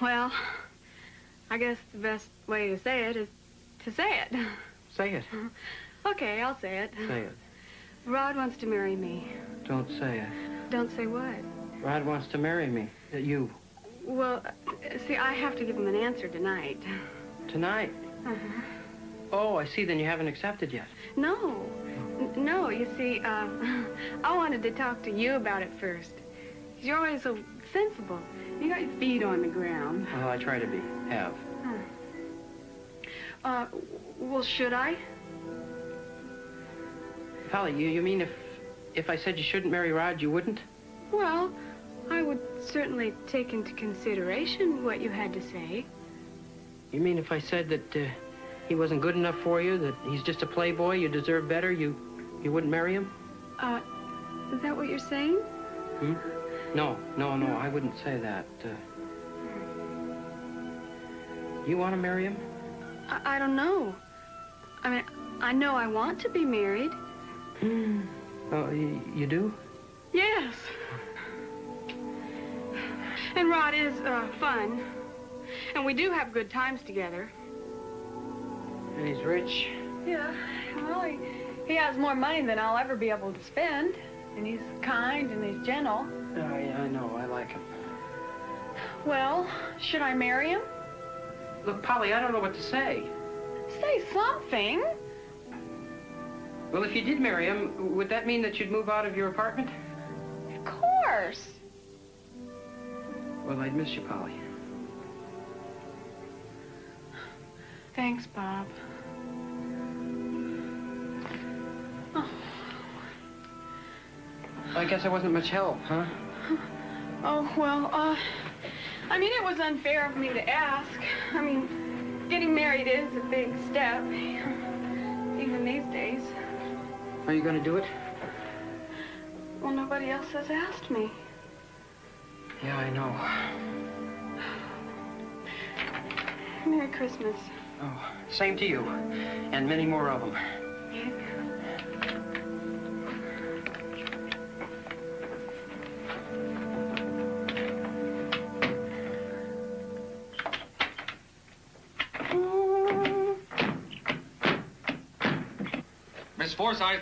Speaker 11: Well, I guess the best way to say it is to say it.
Speaker 6: Say it.
Speaker 11: Okay, I'll say it.
Speaker 6: Say it.
Speaker 11: Rod wants to marry me.
Speaker 6: Don't say it.
Speaker 11: Don't say what?
Speaker 6: Rod wants to marry me. You.
Speaker 11: Well, see, I have to give him an answer tonight.
Speaker 6: Tonight?
Speaker 11: Uh-huh.
Speaker 6: Oh, I see. Then you haven't accepted yet.
Speaker 11: No. No, you see, I wanted to talk to you about it first. You're always so sensible. You got your feet on the ground.
Speaker 6: Well, I try to be. Have.
Speaker 11: Well, should I?
Speaker 6: Polly, you mean if I said you shouldn't marry Rod, you wouldn't?
Speaker 11: Well, I would certainly take into consideration what you had to say.
Speaker 6: You mean if I said that he wasn't good enough for you, that he's just a playboy, you deserve better, you wouldn't marry him?
Speaker 11: Is that what you're saying?
Speaker 6: No, I wouldn't say that. You want to marry him?
Speaker 11: I don't know. I mean, I know I want to be married.
Speaker 6: Oh, you do?
Speaker 11: Yes. And Rod is fun. And we do have good times together.
Speaker 6: And he's rich?
Speaker 11: Yeah, well, he has more money than I'll ever be able to spend. And he's kind and he's gentle.
Speaker 6: I know, I like him.
Speaker 11: Well, should I marry him?
Speaker 6: Look, Polly, I don't know what to say.
Speaker 11: Say something.
Speaker 6: Well, if you did marry him, would that mean that you'd move out of your apartment?
Speaker 11: Of course.
Speaker 6: Well, I'd miss you, Polly.
Speaker 11: Thanks, Bob. Oh.
Speaker 6: I guess I wasn't much help, huh?
Speaker 11: Oh, well, I mean, it was unfair of me to ask. I mean, getting married is a big step, even these days.
Speaker 6: Are you going to do it?
Speaker 11: Well, nobody else has asked me.
Speaker 6: Yeah, I know.
Speaker 11: Merry Christmas.
Speaker 6: Oh, same to you, and many more of them.
Speaker 17: Miss Forsythe,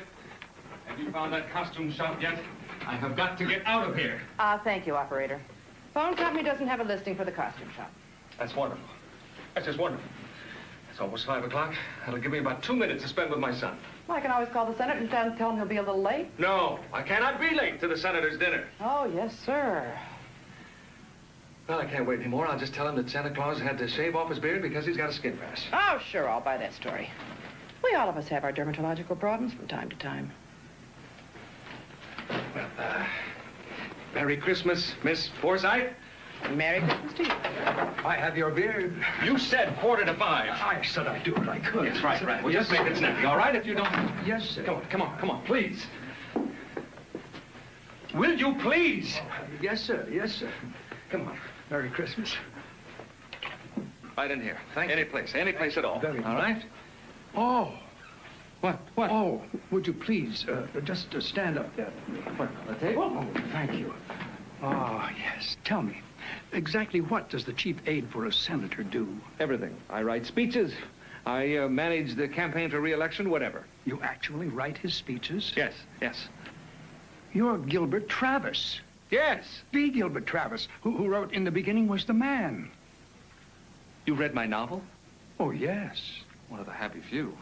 Speaker 17: have you found that costume shop yet? I have got to get out of here.
Speaker 15: Thank you, operator. Phone company doesn't have a listing for the costume shop.
Speaker 17: That's wonderful. That's just wonderful. It's almost 5 o'clock. That'll give me about 2 minutes to spend with my son.
Speaker 15: Well, I can always call the Senate and tell him he'll be a little late.
Speaker 17: No, I cannot be late to the Senator's dinner.
Speaker 15: Oh, yes, sir.
Speaker 17: Well, I can't wait anymore. I'll just tell him that Santa Claus had to shave off his beard because he's got a skin rash.
Speaker 15: Oh, sure, I'll buy that story. We all of us have our dermatological problems from time to time.
Speaker 17: Well, Merry Christmas, Miss Forsythe.
Speaker 15: Merry Christmas to you.
Speaker 17: I have your beard. You said 4:45. I said I'd do what I could. Yes, right. Well, just make it snappy, all right? If you don't... Yes, sir. Come on, please. Will you please?
Speaker 1: Yes, sir.
Speaker 17: Come on.
Speaker 1: Merry Christmas.
Speaker 17: Right in here.
Speaker 1: Thank
Speaker 17: you.
Speaker 1: Any place at all. All right? Oh,
Speaker 17: What?
Speaker 1: Oh, would you please just stand up there for me?
Speaker 17: What, on the table?
Speaker 1: Oh, thank you. Ah, yes. Tell me, exactly what does the chief aide for a senator do?
Speaker 17: Everything. I write speeches. I manage the campaign for re-election, whatever.
Speaker 1: You actually write his speeches?
Speaker 17: Yes, yes.
Speaker 1: You're Gilbert Travis.
Speaker 17: Yes.
Speaker 1: The Gilbert Travis, who wrote In the Beginning Was the Man.
Speaker 17: You read my novel?
Speaker 1: Oh, yes.
Speaker 17: One of the happy few.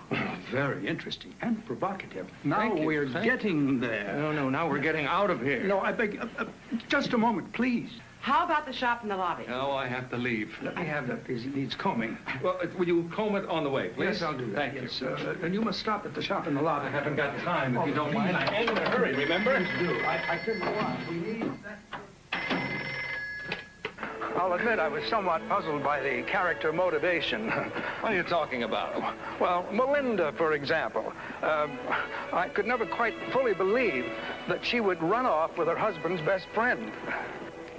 Speaker 1: Very interesting and provocative. Now
Speaker 17: Thank you.
Speaker 1: we're getting there.
Speaker 17: No, now we're getting out of here.
Speaker 1: No, I beg, just a moment, please.
Speaker 15: How about the shop in the lobby?
Speaker 17: No, I have to leave.
Speaker 1: Let me have that, please. It needs combing.
Speaker 17: Well, will you comb it on the way, please?
Speaker 1: Yes, I'll do that.
Speaker 17: Thank
Speaker 1: Yes,
Speaker 17: you.
Speaker 1: and you must stop at the shop in the lobby.
Speaker 17: I haven't got time, if you don't mind. I am in a hurry, remember?
Speaker 1: Please do. I tell you what, we need that.
Speaker 2: I'll admit I was somewhat puzzled by the character motivation.
Speaker 17: What are you talking about?
Speaker 2: Well, Melinda, for example. I could never quite fully believe that she would run off with her husband's best friend.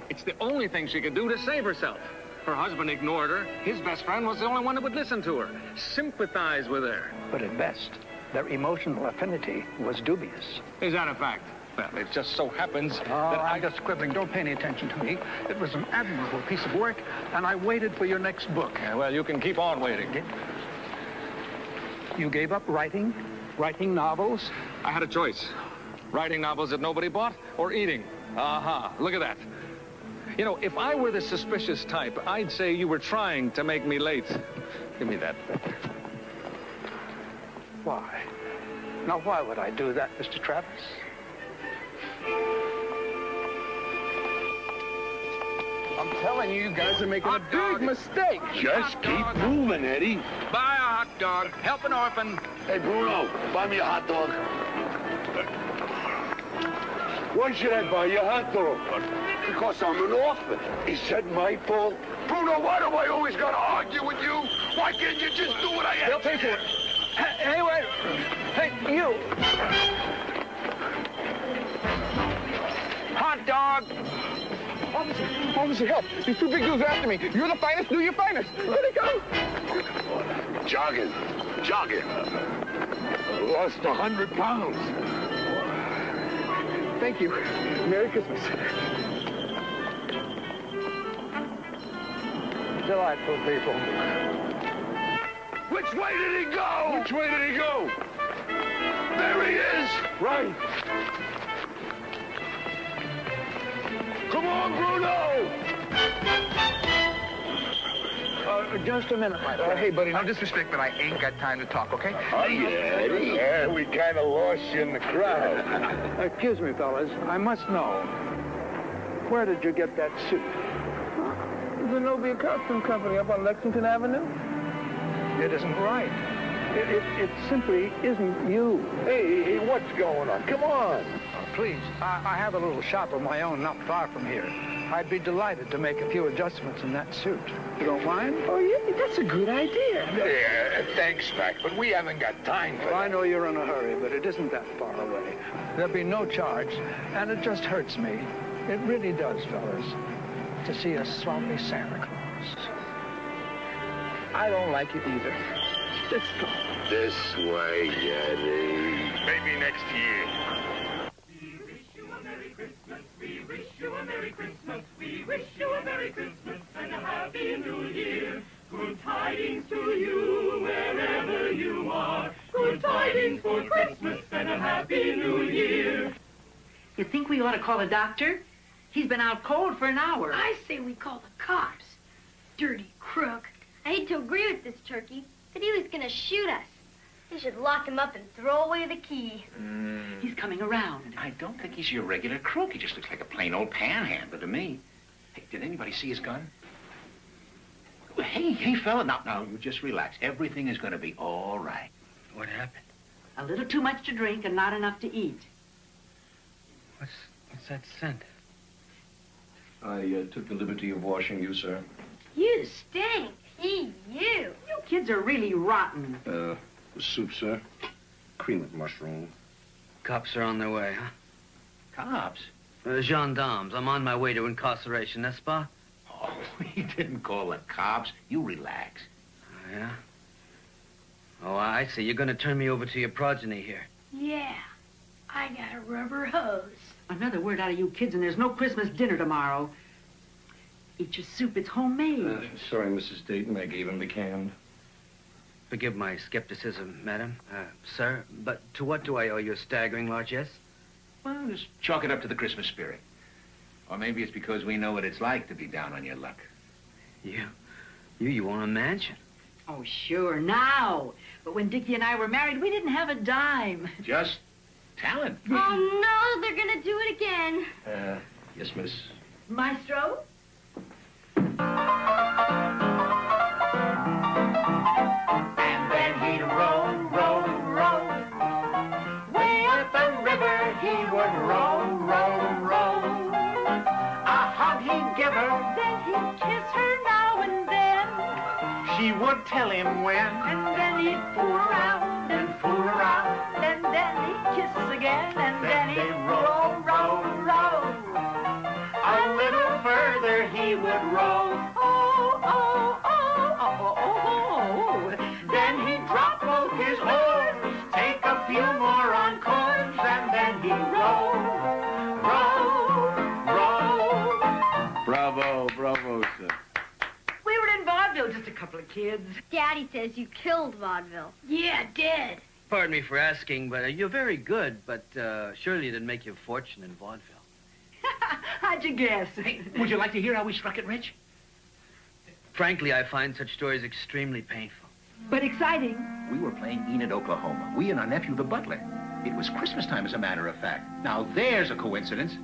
Speaker 17: It's the only thing she could do to save herself. Her husband ignored her. His best friend was the only one that would listen to her, sympathize with her.
Speaker 2: But at best, their emotional affinity was dubious.
Speaker 17: Is that a fact? Well, it just so happens
Speaker 2: Oh,
Speaker 17: that
Speaker 2: I'm just quibbling. Don't pay any attention to me. It was an admirable piece of work, and I waited for your next book.
Speaker 17: Yeah, well, you can keep on waiting.
Speaker 2: You gave up writing novels?
Speaker 17: I had a choice. Writing novels that nobody bought or eating. Aha, look at that. You know, if I were the suspicious type, I'd say you were trying to make me late. Give me that.
Speaker 2: Why? Now, why would I do that, Mr. Travis? I'm telling you, you guys are making a big mistake.
Speaker 8: Just keep moving, Eddie.
Speaker 3: Buy a hot dog. Help an orphan.
Speaker 8: Hey, Bruno, buy me a hot dog. Why should I buy you a hot dog? Because I'm an orphan. Is that my fault? Bruno, why do I always gotta argue with you? Why can't you just do what I ask?
Speaker 2: They'll pay for it. Hey, wait. Hey, you. Hot dog. Officer, help. These two big dudes are after me. You're the finest, do your finest. Let it go.
Speaker 8: Jogging. Lost 100 pounds.
Speaker 2: Thank you. Merry Christmas. Delightful people.
Speaker 8: Which way did he go? Which way did he go? There he is.
Speaker 2: Right.
Speaker 8: Come on, Bruno.
Speaker 2: Just a minute, my friend.
Speaker 3: Hey, buddy, no disrespect, but I ain't got time to talk, okay?
Speaker 8: Oh, yeah, Eddie. Yeah, we kind of lost you in the crowd.
Speaker 2: Excuse me, fellas. I must know. Where did you get that suit? The Zenobia Costume Company up on Lexington Avenue? It isn't right. It simply isn't you.
Speaker 8: Hey, what's going on? Come on.
Speaker 2: Please, I have a little shop of my own not far from here. I'd be delighted to make a few adjustments in that suit. You don't mind?
Speaker 8: Oh, yeah, that's a good idea. Yeah, thanks, Mac, but we haven't got time for
Speaker 2: Well,
Speaker 8: that.
Speaker 2: I know you're in a hurry, but it isn't that far away. There'll be no charge, and it just hurts me. It really does, fellas, to see a sloppy Santa Claus. I don't like it either. Let's go.
Speaker 8: This way, Eddie. Maybe next year.
Speaker 14: We wish you a Merry Christmas. We wish you a Merry Christmas. We wish you a Merry Christmas and a Happy New Year. Good tidings to you wherever you are. Good tidings for Christmas and a Happy New Year.
Speaker 15: You think we ought to call a doctor? He's been out cold for an hour.
Speaker 12: I say we call the cops. Dirty crook. I hate to agree with this turkey, but he was gonna shoot us. They should lock him up and throw away the key.
Speaker 15: He's coming around.
Speaker 16: I don't think he's your regular crook. He just looks like a plain old panhandler to me. Hey, did anybody see his gun? Hey, fella, now, you just relax. Everything is going to be all right.
Speaker 5: What happened?
Speaker 15: A little too much to drink and not enough to eat.
Speaker 5: What's that scent?
Speaker 18: I took the liberty of washing you, sir.
Speaker 12: You stink. You.
Speaker 15: You kids are really rotten.
Speaker 18: The soup, sir. Cream with mushroom.
Speaker 5: Cops are on their way, huh?
Speaker 16: Cops?
Speaker 5: Gendarmes. I'm on my way to incarceration, n'est-ce pas?
Speaker 16: Oh, he didn't call the cops. You relax.
Speaker 5: Oh, yeah? Oh, I see. You're going to turn me over to your progeny here.
Speaker 12: Yeah, I got a rubber hose.
Speaker 15: Another word out of you kids, and there's no Christmas dinner tomorrow. Eat your soup. It's homemade.
Speaker 18: Sorry, Mrs. Dayton. I gave him the can.
Speaker 5: Forgive my skepticism, madam. Sir, but to what do I owe your staggering largesse?
Speaker 16: Well, just chalk it up to the Christmas spirit. Or maybe it's because we know what it's like to be down on your luck.
Speaker 5: You own a mansion.
Speaker 15: Oh, sure, now. But when Dickie and I were married, we didn't have a dime.
Speaker 16: Just talent.
Speaker 12: Oh, no, they're gonna do it again.
Speaker 18: Yes, miss.
Speaker 15: Maestro?
Speaker 14: And then he'd row, row, row. Way up the river he would row, row, row. A hug he'd give her,
Speaker 15: then he'd kiss her now and then.
Speaker 14: She would tell him when.
Speaker 15: And then he'd fool around and fool around. And then he'd kiss again. And then he'd row, row, row.
Speaker 14: A little further he would row.
Speaker 15: Oh, oh, oh, oh, oh, oh.
Speaker 14: Then he'd drop both his oars, take a few more encores, and then he'd row, row, row.
Speaker 18: Bravo, bravo, sir.
Speaker 15: We were in vaudeville, just a couple of kids.
Speaker 12: Daddy says you killed vaudeville. Yeah, did.
Speaker 5: Pardon me for asking, but you're very good, but surely you didn't make your fortune in vaudeville.
Speaker 15: How'd you guess?
Speaker 16: Hey, would you like to hear how we struck it rich?
Speaker 5: Frankly, I find such stories extremely painful.
Speaker 15: But exciting.
Speaker 16: We were playing Enid, Oklahoma. We and our nephew, the butler. It was Christmas time, as a matter of fact. Now, there's a coincidence.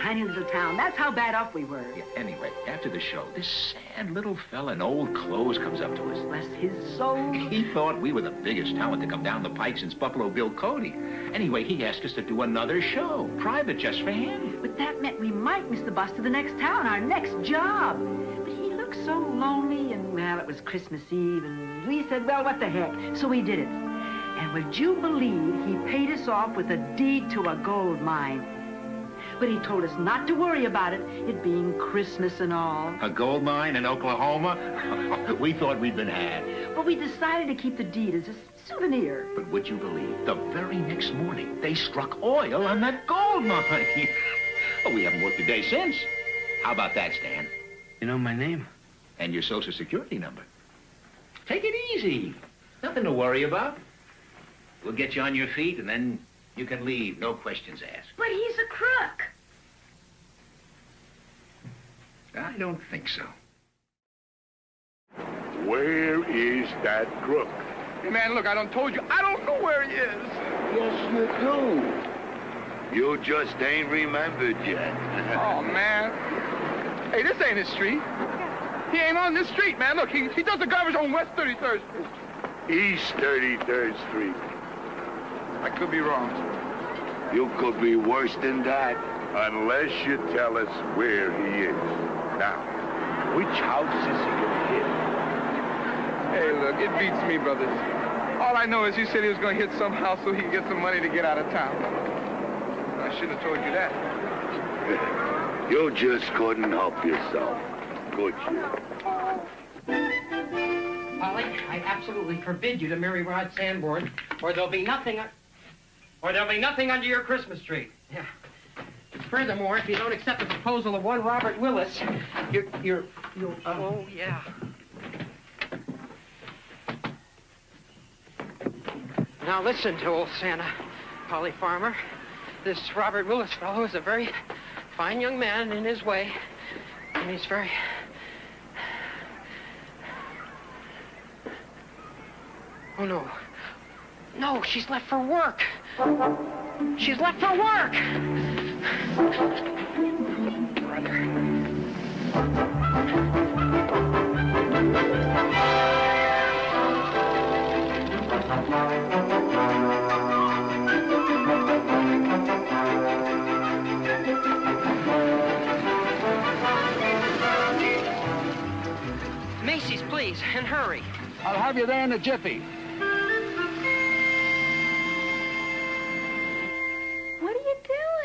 Speaker 15: Tiny little town. That's how bad off we were.
Speaker 16: Yeah, anyway, after the show, this sad little fella in old clothes comes up to us.
Speaker 15: Bless his soul.
Speaker 16: He thought we were the biggest talent to come down the pike since Buffalo Bill Cody. Anyway, he asked us to do another show, private, just for him.
Speaker 15: But that meant we might miss the bus to the next town, our next job. But he looked so lonely, and, well, it was Christmas Eve, and we said, well, what the heck? So we did it. And would you believe he paid us off with a deed to a gold mine? But he told us not to worry about it, it being Christmas and all.
Speaker 16: A gold mine in Oklahoma? We thought we'd been had.
Speaker 15: But we decided to keep the deed as a souvenir.
Speaker 16: But would you believe, the very next morning, they struck oil on that gold mine. Oh, we haven't worked a day since. How about that, Stan?
Speaker 5: You know my name?
Speaker 16: And your social security number. Take it easy. Nothing to worry about. We'll get you on your feet, and then you can leave. No questions asked.
Speaker 12: But he's a crook.
Speaker 16: I don't think so.
Speaker 8: Where is that crook?
Speaker 2: Hey, man, look, I done told you, I don't know where he is.
Speaker 8: Yes, you do. You just ain't remembered yet.
Speaker 2: Oh, man. Hey, this ain't his street. He ain't on this street, man. Look, he does the garbage on West 33rd Street.
Speaker 8: East 33rd Street.
Speaker 2: I could be wrong.
Speaker 8: You could be worse than that, unless you tell us where he is. Now, which house is he gonna hit?
Speaker 2: Hey, look, it beats me, brothers. All I know is he said he was gonna hit some house so he could get some money to get out of town. I shouldn't have told you that.
Speaker 8: You just couldn't help yourself, could you?
Speaker 6: Polly, I absolutely forbid you to marry Rod Sanborn, or there'll be nothing under your Christmas tree. Yeah. Furthermore, if you don't accept the proposal of one Robert Willis, you'll oh, yeah. Now listen to old Santa, Polly Farmer. This Robert Willis fellow is a very fine young man in his way, and he's very... Oh, no. No, she's left for work. She's left for work. Brother. Macy's, please, and hurry.
Speaker 2: I'll have you there in a jiffy.
Speaker 11: What are you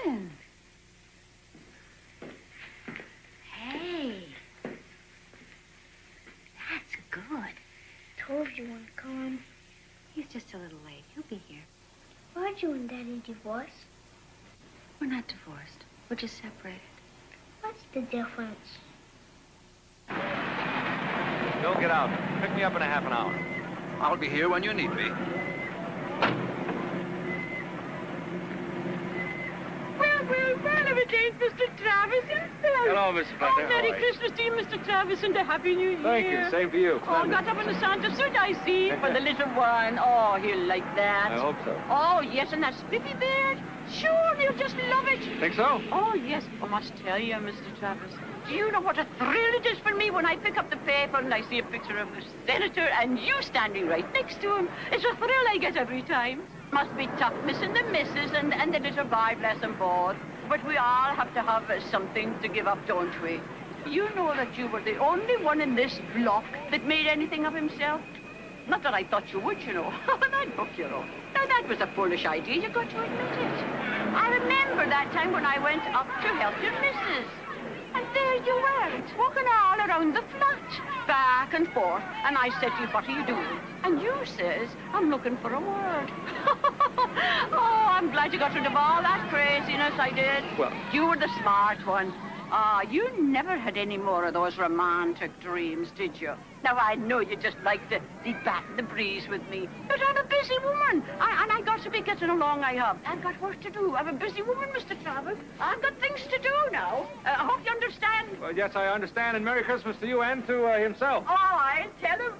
Speaker 11: doing?
Speaker 12: Hey. That's good. Told you wouldn't come. You
Speaker 13: just a little late. He'll be here.
Speaker 12: Why'd you and Daddy divorce?
Speaker 13: We're not divorced. We're just separated.
Speaker 12: What's the difference?
Speaker 3: Don't get out. Pick me up in a half an hour.
Speaker 17: I'll be here when you need me.
Speaker 19: Well, everything's Mr. Travis himself.
Speaker 3: Hello, Miss Byner.
Speaker 19: Oh, Merry Christmas to you, Mr. Travis, and a Happy New Year.
Speaker 3: Thank you. Same to you.
Speaker 19: Oh, got up in the Santa suit, I see, for the little one. Oh, he'll like that.
Speaker 3: I hope so.
Speaker 19: Oh, yes, and that spiffy beard. Sure, he'll just love it.
Speaker 3: Think so?
Speaker 19: Oh, yes. I must tell you, Mr. Travis, do you know what a thrill it is for me when I pick up the paper and I see a picture of the senator and you standing right next to him? It's a thrill I get every time. Must be tough missing the missus and the little boy, bless them both. But we all have to have something to give up, don't we? You know that you were the only one in this block that made anything of himself? Not that I thought you would, you know. That book, you know. Now, that was a foolish idea. You got to admit it. I remember that time when I went up to help your missus. And there you were, walking all around the flat, back and forth. And I said to you, what are you doing? And you says, I'm looking for a word. Oh, I'm glad you got rid of all that craziness, I did.
Speaker 3: Well,
Speaker 19: you were the smart one. Ah, you never had any more of those romantic dreams, did you? Now, I know you just like to be batting the breeze with me, but I'm a busy woman, and I got to be getting along, I have. I've got work to do. I'm a busy woman, Mr. Travis. I've got things to do now. I hope you understand.
Speaker 3: Well, yes, I understand, and Merry Christmas to you and to himself.
Speaker 19: Oh, I'll tell him.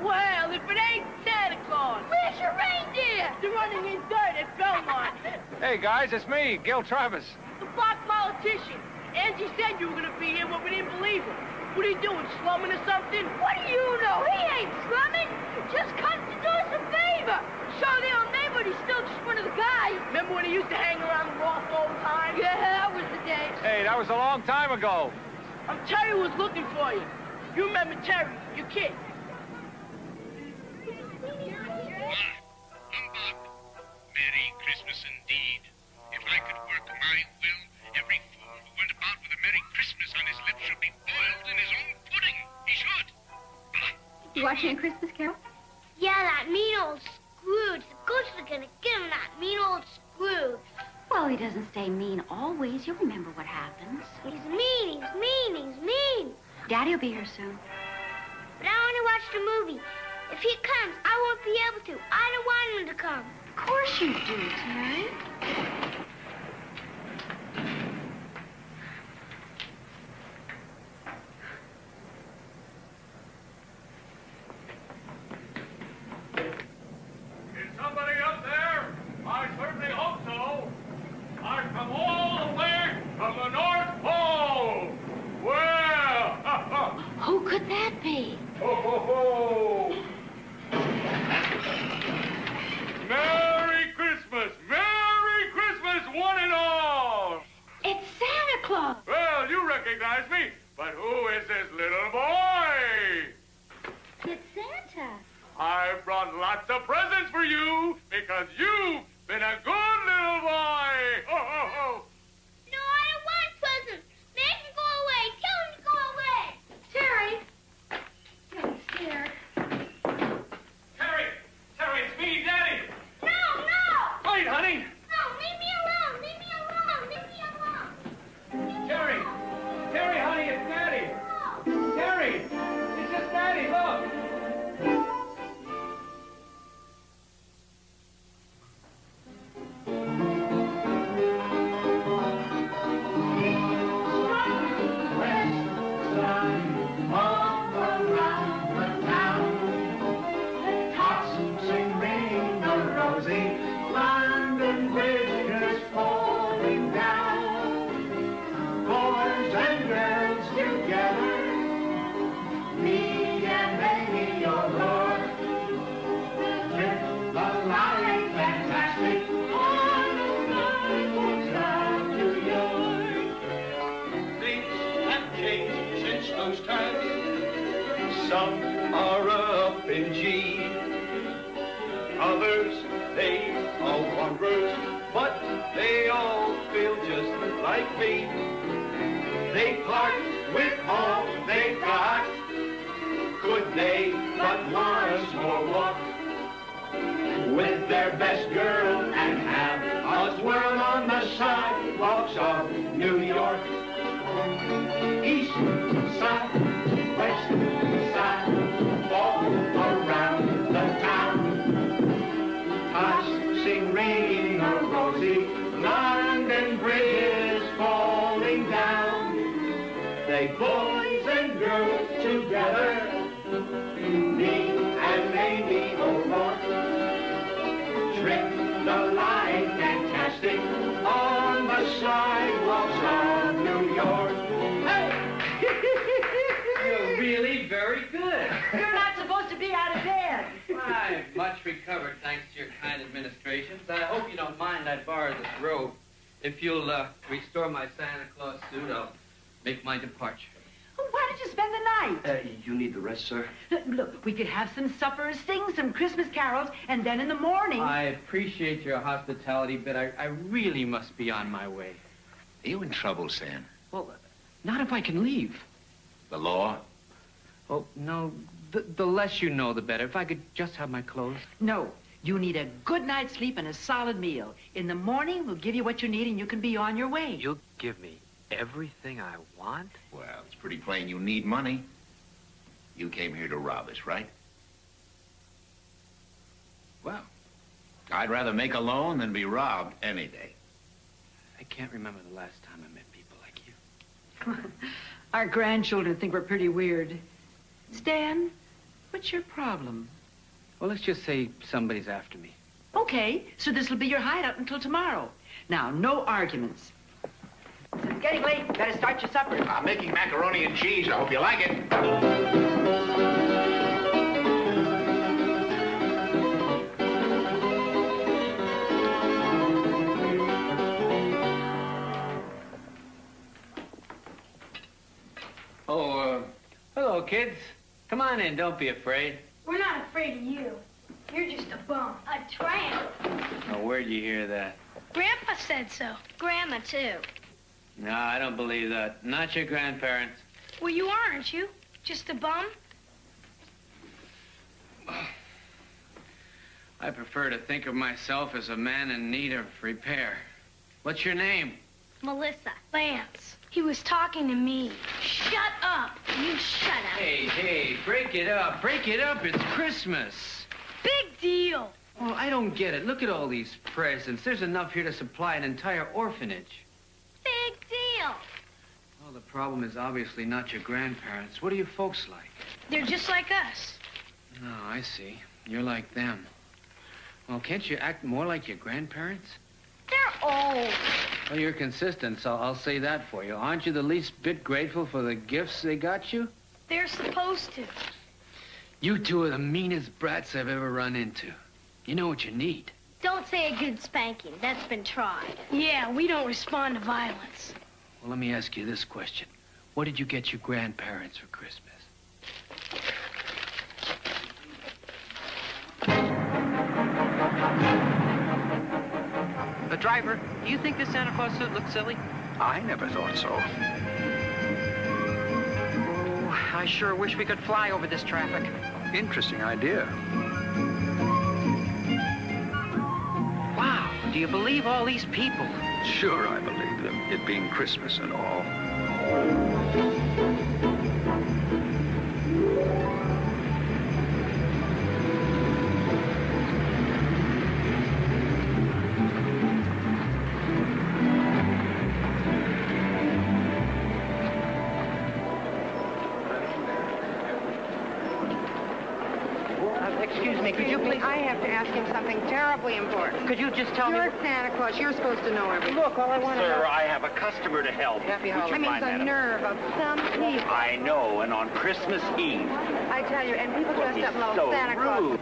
Speaker 20: Well, if it ain't Santa Claus.
Speaker 19: Where's your reindeer?
Speaker 20: They're running in dirt at Belmont.
Speaker 3: Hey, guys, it's me, Gil Travis.
Speaker 20: The black politician. Angie said you were going to be here, but we didn't believe her. What are you doing, slumming or something?
Speaker 19: What do you know? He ain't slumming. Just come to do us a favor. Show the old neighbor he's still just one of the guys.
Speaker 20: Remember when he used to hang around the Roth all the time?
Speaker 19: Yeah, that was the day.
Speaker 3: Hey, that was a long time ago.
Speaker 20: Terry was looking for you. You remember Terry, your kid.
Speaker 21: Merry Christmas indeed. If I could work my will, every fool who went about with a Merry Christmas on his lips should be boiled in his own pudding. He should.
Speaker 13: You watching A Christmas Carol?
Speaker 12: Yeah, that mean old Scrooge. The ghosts are gonna get him, that mean old Scrooge.
Speaker 13: Well, he doesn't stay mean always. You'll remember what happens.
Speaker 12: He's mean, he's mean, he's mean.
Speaker 13: Daddy will be here soon.
Speaker 12: But I want to watch the movie. If he comes, I won't be able to. I don't want him to come.
Speaker 13: Of course you do, Terry.
Speaker 22: Is somebody up there? I certainly hope so. I've come all the way from the North Pole. Well,
Speaker 13: Who could that be?
Speaker 22: ho, ho, ho. Merry Christmas! Merry Christmas, one and all!
Speaker 13: It's Santa Claus.
Speaker 22: Well, you recognize me, but who is this little boy?
Speaker 13: It's Santa.
Speaker 22: I've brought lots of presents for you because you've been a good little boy. Ho, ho, ho.
Speaker 12: No, I don't want presents. Make him go away. Tell him to go away.
Speaker 13: Terry. Don't scare.
Speaker 22: Terry, it's me, Daddy.
Speaker 12: No, no.
Speaker 22: Wait, honey.
Speaker 12: No, leave me alone. Leave me alone. Leave me alone.
Speaker 22: Terry, honey, it's Daddy. Terry, it's just Daddy, look.
Speaker 14: Some are up in G, others, they are wanderers, but they all feel just like me. They part with all they got, could they but want with their best girl and have a twirl on the sidewalks of New York. East side, west side, all around the town. Us sing ringing a rosy, London Bridge is falling down. They boys and girls together, me and Lady O'Rourke, trip the line fantastic on the sidewalks of New York. Hey!
Speaker 5: You're really very good.
Speaker 15: You're not supposed to be out of bed.
Speaker 5: I'm much recovered, thanks to your kind administrations. I hope you don't mind I borrow this robe. If you'll restore my Santa Claus suit, I'll make my departure.
Speaker 15: Oh, why don't you spend the night?
Speaker 16: You need the rest, sir?
Speaker 15: Look, we could have some suppers, sing some Christmas carols, and then in the morning...
Speaker 5: I appreciate your hospitality, but I really must be on my way.
Speaker 16: Are you in trouble, Sam?
Speaker 5: Well, not if I can leave.
Speaker 16: The law?
Speaker 5: Oh, no, the less you know, the better. If I could just have my clothes.
Speaker 15: No, you need a good night's sleep and a solid meal. In the morning, we'll give you what you need and you can be on your way.
Speaker 5: You'll give me everything I want?
Speaker 16: Well, it's pretty plain you need money. You came here to rob us, right? Well, I'd rather make a loan than be robbed any day.
Speaker 5: I can't remember the last time I met people like you.
Speaker 15: Our grandchildren think we're pretty weird. Stan, what's your problem?
Speaker 5: Well, let's just say somebody's after me.
Speaker 15: Okay, so this will be your hideout until tomorrow. Now, no arguments. It's getting late. Better start your supper.
Speaker 16: I'm making macaroni and cheese. I hope you like it.
Speaker 5: Oh, hello, kids. Come on in. Don't be afraid.
Speaker 12: We're not afraid of you. You're just a bum. A tramp.
Speaker 5: Oh, where'd you hear that?
Speaker 12: Grandpa said so. Grandma, too.
Speaker 5: No, I don't believe that. Not your grandparents.
Speaker 12: Well, you aren't you? Just a bum?
Speaker 5: I prefer to think of myself as a man in need of repair. What's your name?
Speaker 12: Melissa. Lance. He was talking to me. Shut up. You shut up.
Speaker 5: Hey, break it up. Break it up. It's Christmas.
Speaker 12: Big deal.
Speaker 5: Well, I don't get it. Look at all these presents. There's enough here to supply an entire orphanage.
Speaker 12: Big deal.
Speaker 5: Well, the problem is obviously not your grandparents. What are you folks like?
Speaker 12: They're just like us.
Speaker 5: Oh, I see. You're like them. Well, can't you act more like your grandparents?
Speaker 12: They're old.
Speaker 5: Well, you're consistent, so I'll say that for you. Aren't you the least bit grateful for the gifts they got you?
Speaker 12: They're supposed to.
Speaker 5: You two are the meanest brats I've ever run into. You know what you need.
Speaker 12: Don't say a good spanking. That's been tried. Yeah, we don't respond to violence.
Speaker 5: Well, let me ask you this question. What did you get your grandparents for Christmas?
Speaker 6: The driver, do you think this Santa Claus suit looks silly?
Speaker 2: I never thought so.
Speaker 6: Oh, I sure wish we could fly over this traffic.
Speaker 2: Interesting idea.
Speaker 6: Wow, do you believe all these people?
Speaker 2: Sure, I believe them, it being Christmas and all.
Speaker 6: Excuse me, could you please...
Speaker 4: I have to ask him something terribly important.
Speaker 6: Could you just tell me...
Speaker 4: You're Santa Claus. You're supposed to know everything.
Speaker 6: Look, all I want to know...
Speaker 9: Sir, I have a customer to help.
Speaker 4: Happy
Speaker 9: Would you
Speaker 4: holidays. I mean,
Speaker 9: mind,
Speaker 4: the
Speaker 9: madam?
Speaker 4: nerve of some people.
Speaker 9: I know, and on Christmas Eve.
Speaker 4: I tell you, and people
Speaker 9: Well,
Speaker 4: dressed up
Speaker 9: he's
Speaker 4: like
Speaker 9: so
Speaker 4: Santa Claus.
Speaker 9: rude.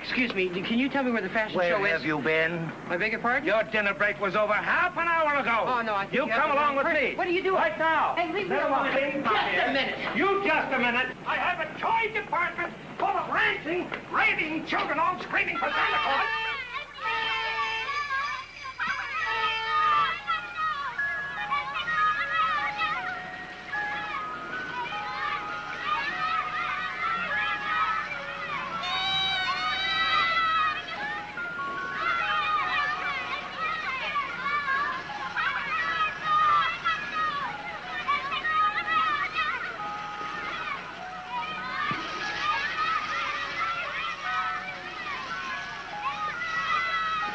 Speaker 6: Excuse me, can you tell me where the fashion
Speaker 9: Where
Speaker 6: show is?
Speaker 9: have you been?
Speaker 6: I beg your pardon?
Speaker 9: Your dinner break was over half an hour ago.
Speaker 6: Oh, no, I think
Speaker 9: You come along with me.
Speaker 6: What are you doing?
Speaker 9: Right now.
Speaker 6: Hey, leave me
Speaker 9: Never
Speaker 6: alone.
Speaker 9: mind.
Speaker 6: Just a minute.
Speaker 9: You just a minute. I have a toy department full of ranting, raving children all screaming for Santa Claus.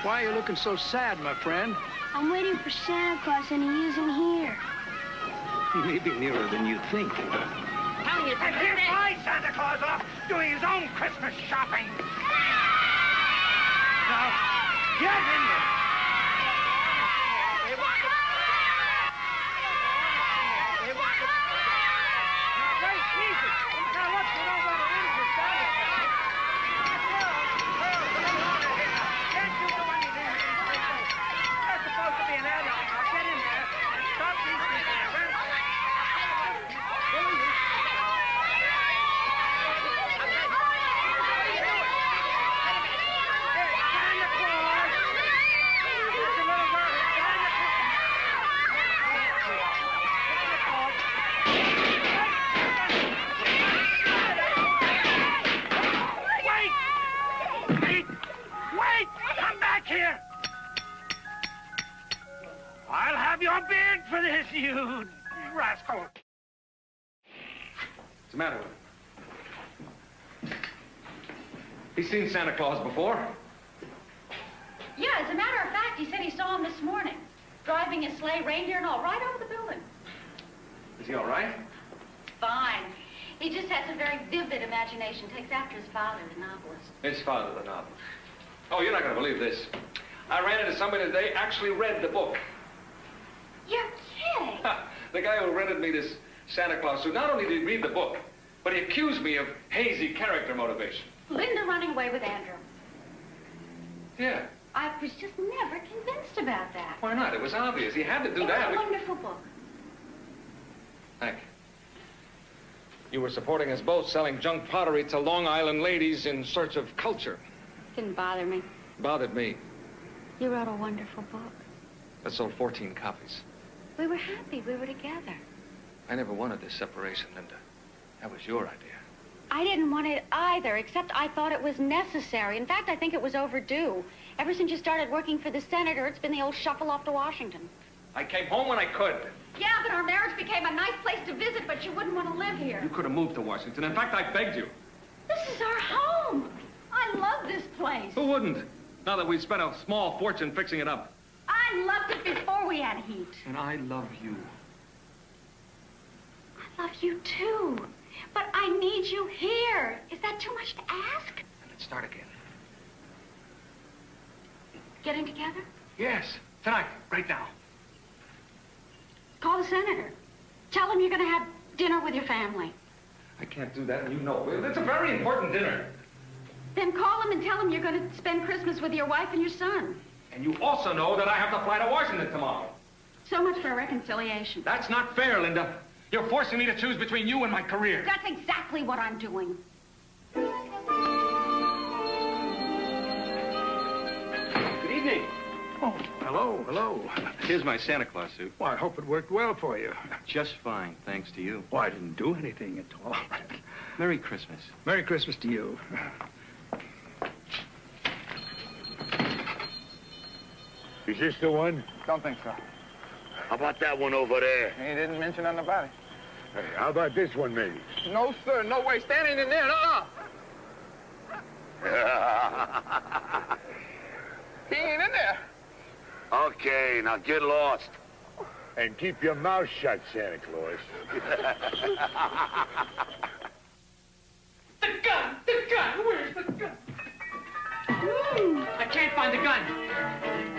Speaker 2: Why are you looking so sad, my friend?
Speaker 12: I'm waiting for Santa Claus, and he isn't here.
Speaker 2: He may be nearer than you think.
Speaker 9: And here's my Santa Claus off doing his own Christmas shopping. Now, get in there. I'll have your beard for this, you rascal.
Speaker 17: What's the matter with him? He's seen Santa Claus before.
Speaker 13: Yeah, as a matter of fact, he said he saw him this morning. Driving his sleigh, reindeer and all, right over the building.
Speaker 17: Is he all right?
Speaker 13: Fine. He just has a very vivid imagination. Takes after his father, the novelist.
Speaker 17: His father, the novelist. Oh, you're not going to believe this. I ran into somebody today actually read the book.
Speaker 13: You're kidding.
Speaker 17: The guy who rented me this Santa Claus suit, not only did he read the book, but he accused me of hazy character motivation.
Speaker 13: Linda running away with Andrew.
Speaker 17: Yeah.
Speaker 13: I was just never convinced about that.
Speaker 17: Why not? It was obvious. He had to do that.
Speaker 13: It's a wonderful book.
Speaker 17: Thank you. You were supporting us both selling junk pottery to Long Island ladies in search of culture.
Speaker 13: Didn't bother me.
Speaker 17: Bothered me.
Speaker 13: You wrote a wonderful book.
Speaker 17: That sold 14 copies.
Speaker 13: We were happy. We were together.
Speaker 17: I never wanted this separation, Linda. That was your idea.
Speaker 13: I didn't want it either, except I thought it was necessary. In fact, I think it was overdue. Ever since you started working for the senator, it's been the old shuffle off to Washington.
Speaker 17: I came home when I could.
Speaker 13: Yeah, but our marriage became a nice place to visit, but you wouldn't want to live here.
Speaker 17: You could have moved to Washington. In fact, I begged you.
Speaker 13: This is our home. I love this place.
Speaker 17: Who wouldn't? Now that we've spent a small fortune fixing it up.
Speaker 13: I loved it before we had heat.
Speaker 17: And I love you.
Speaker 13: I love you, too. But I need you here. Is that too much to ask?
Speaker 17: Let's start again.
Speaker 13: Getting together?
Speaker 17: Yes. Tonight. Right now.
Speaker 13: Call the senator. Tell him you're going to have dinner with your family.
Speaker 17: I can't do that, and you know it. It's a very important dinner.
Speaker 13: Then call him and tell him you're going to spend Christmas with your wife and your son.
Speaker 17: And you also know that I have to fly to Washington tomorrow.
Speaker 13: So much for reconciliation.
Speaker 17: That's not fair, Linda. You're forcing me to choose between you and my career.
Speaker 13: That's exactly what I'm doing.
Speaker 7: Good evening.
Speaker 2: Oh, hello, hello.
Speaker 7: Here's my Santa Claus suit.
Speaker 2: Well, I hope it worked well for you.
Speaker 7: Just fine, thanks to you.
Speaker 2: Well, I didn't do anything at all.
Speaker 7: Merry Christmas.
Speaker 2: Merry Christmas to you.
Speaker 8: Is this the one?
Speaker 2: Don't think so.
Speaker 8: How about that one over there?
Speaker 2: He didn't mention on the body.
Speaker 8: Hey, how about this one, maybe?
Speaker 2: No, sir. No way. Standing in there. He ain't in there.
Speaker 8: Okay, now get lost. And keep your mouth shut, Santa Claus.
Speaker 6: The gun! The gun! Where's the gun? I can't find the gun.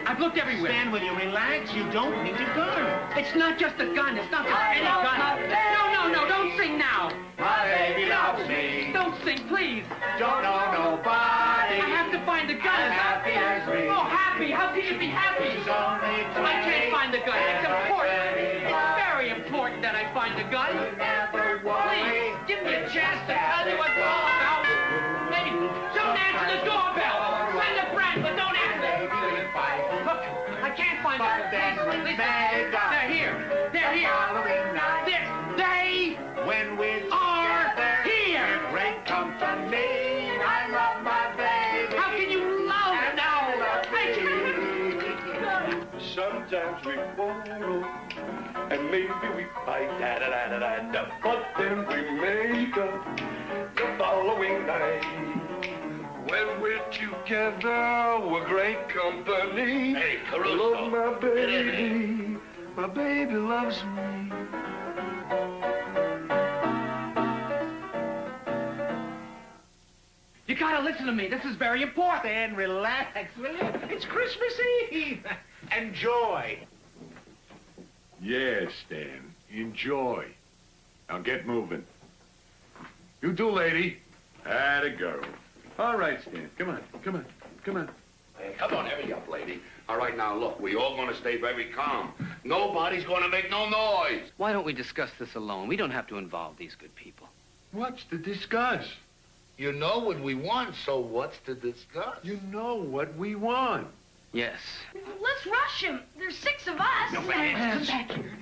Speaker 6: I've looked everywhere.
Speaker 16: Stan, will you relax? You don't need a gun.
Speaker 6: It's not just a gun. It's not just any gun. No, don't sing now.
Speaker 14: My baby loves me.
Speaker 6: Don't sing, please.
Speaker 14: Don't know nobody.
Speaker 6: I have to find the gun.
Speaker 14: As happy as me.
Speaker 6: Oh, happy. How can you be happy?
Speaker 14: She's only 20.
Speaker 6: I can't find the gun. It's important. It's very important that I find the gun. Please, give me a chance to tell you what it's all about. Maybe don't answer the doorbell. Send a friend, but don't answer. Look, I can't find the gun. Listen, they're here. They're here. They
Speaker 14: when we
Speaker 6: are here.
Speaker 14: Great company. I love my baby.
Speaker 6: How can you love now?
Speaker 14: Sometimes we quarrel, and maybe we fight, da-da-da-da-da, but then we make up the following night.
Speaker 8: When we're together, we're great company.
Speaker 1: Hey,
Speaker 8: I
Speaker 1: Caruso.
Speaker 8: love my baby. My baby loves me.
Speaker 6: You gotta listen to me. This is very important.
Speaker 16: Stan, relax, will you? It's Christmas Eve. Enjoy.
Speaker 8: Yes, Stan. Enjoy. Now get moving. You too, lady. Atta girl. All right, Stan. Come on. Come on. Come on.
Speaker 1: Hey, come on, hurry up, lady. All right, now, look, we all gonna stay very calm. Nobody's gonna make no noise.
Speaker 5: Why don't we discuss this alone? We don't have to involve these good people.
Speaker 8: What's to discuss?
Speaker 1: You know what we want, so what's to discuss?
Speaker 8: You know what we want.
Speaker 5: Yes.
Speaker 11: Let's rush him. There's 6 of us.
Speaker 8: No, come back here.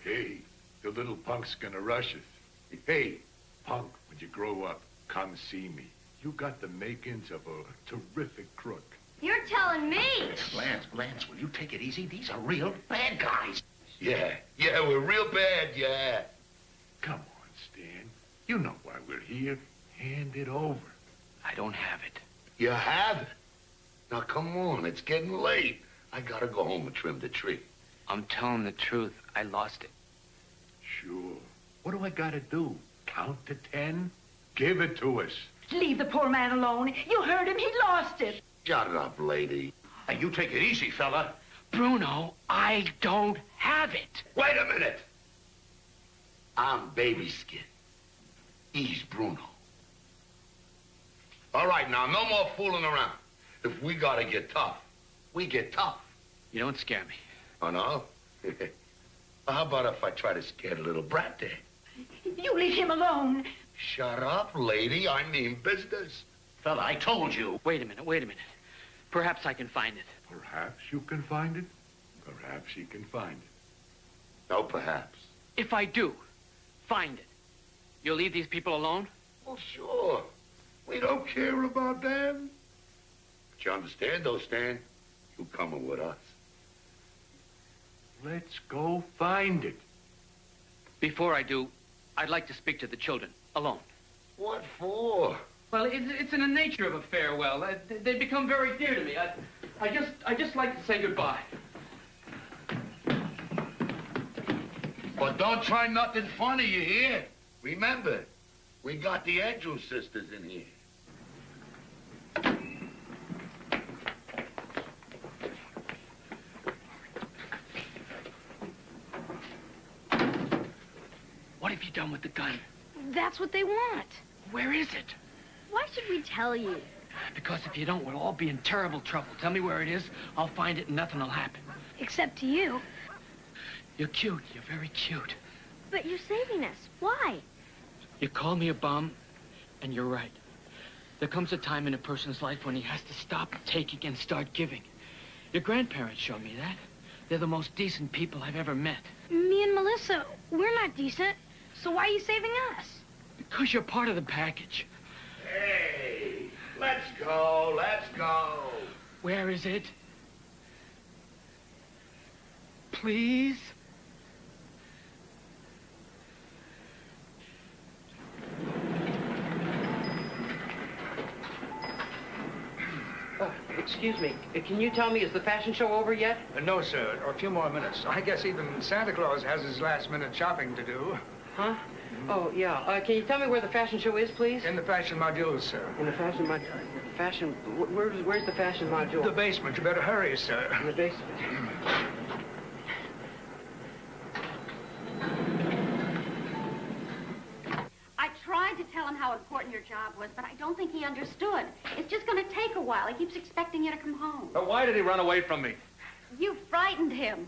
Speaker 8: Hey, the little punk's gonna rush us. Hey, punk, when you grow up, come see me. You got the makings of a terrific crook.
Speaker 12: You're telling me.
Speaker 16: Lance, will you take it easy? These are real bad guys.
Speaker 1: Yeah, we're real bad, yeah.
Speaker 8: Come on, Stan. You know why we're here. Hand it over.
Speaker 5: I don't have it.
Speaker 1: You have it? Now, come on, it's getting late. I gotta go home and trim the tree.
Speaker 5: I'm telling the truth. I lost it.
Speaker 8: Sure. What do I gotta do? Count to 10? Give it to us.
Speaker 15: Leave the poor man alone. You heard him. He lost it.
Speaker 1: Shut up, lady.
Speaker 16: Hey, you take it easy, fella.
Speaker 5: Bruno, I don't have it.
Speaker 1: Wait a minute. I'm Baby Skin. He's Bruno. All right, now, no more fooling around. If we gotta get tough, we get tough.
Speaker 5: You don't scare me.
Speaker 1: Oh, no? How about if I try to scare the little brat there?
Speaker 15: You leave him alone.
Speaker 1: Shut up, lady. I mean business.
Speaker 16: Fella, I told you.
Speaker 5: Wait a minute. Perhaps I can find it.
Speaker 8: Perhaps you can find it. Perhaps he can find it.
Speaker 1: No, perhaps.
Speaker 5: If I do find it, you'll leave these people alone?
Speaker 1: Well, sure. We don't care about them. But you understand, though, Stan? You coming with us.
Speaker 8: Let's go find it.
Speaker 5: Before I do, I'd like to speak to the children, alone.
Speaker 1: What for?
Speaker 5: Well, it's in the nature of a farewell. They become very dear to me. I just like to say goodbye.
Speaker 1: But don't try nothing funny, you hear? Remember, we got the Andrews sisters in here.
Speaker 5: What have you done with the gun?
Speaker 11: That's what they want.
Speaker 5: Where is it?
Speaker 12: Why should we tell you?
Speaker 5: Because if you don't, we'll all be in terrible trouble. Tell me where it is, I'll find it and nothing will happen.
Speaker 11: Except to you.
Speaker 5: You're cute. You're very cute.
Speaker 12: But you're saving us. Why?
Speaker 5: You call me a bum, and you're right. There comes a time in a person's life when he has to stop taking and start giving. Your grandparents showed me that. They're the most decent people I've ever met.
Speaker 11: Me and Melissa, we're not decent. So why are you saving us?
Speaker 5: Because you're part of the package.
Speaker 1: Hey, let's go.
Speaker 5: Where is it? Please?
Speaker 6: Excuse me. Can you tell me, is the fashion show over yet?
Speaker 2: No, sir. A few more minutes. I guess even Santa Claus has his last-minute shopping to do.
Speaker 6: Huh? Oh, yeah. Can you tell me where the fashion show is, please?
Speaker 2: In the fashion modules, sir.
Speaker 6: In the fashion where's the fashion module?
Speaker 2: The basement. You better hurry, sir.
Speaker 6: In the basement.
Speaker 13: I tried to tell him how important your job was, but I don't think he understood. It's just going to take a while. He keeps expecting you to come home.
Speaker 17: But why did he run away from me?
Speaker 13: You frightened him.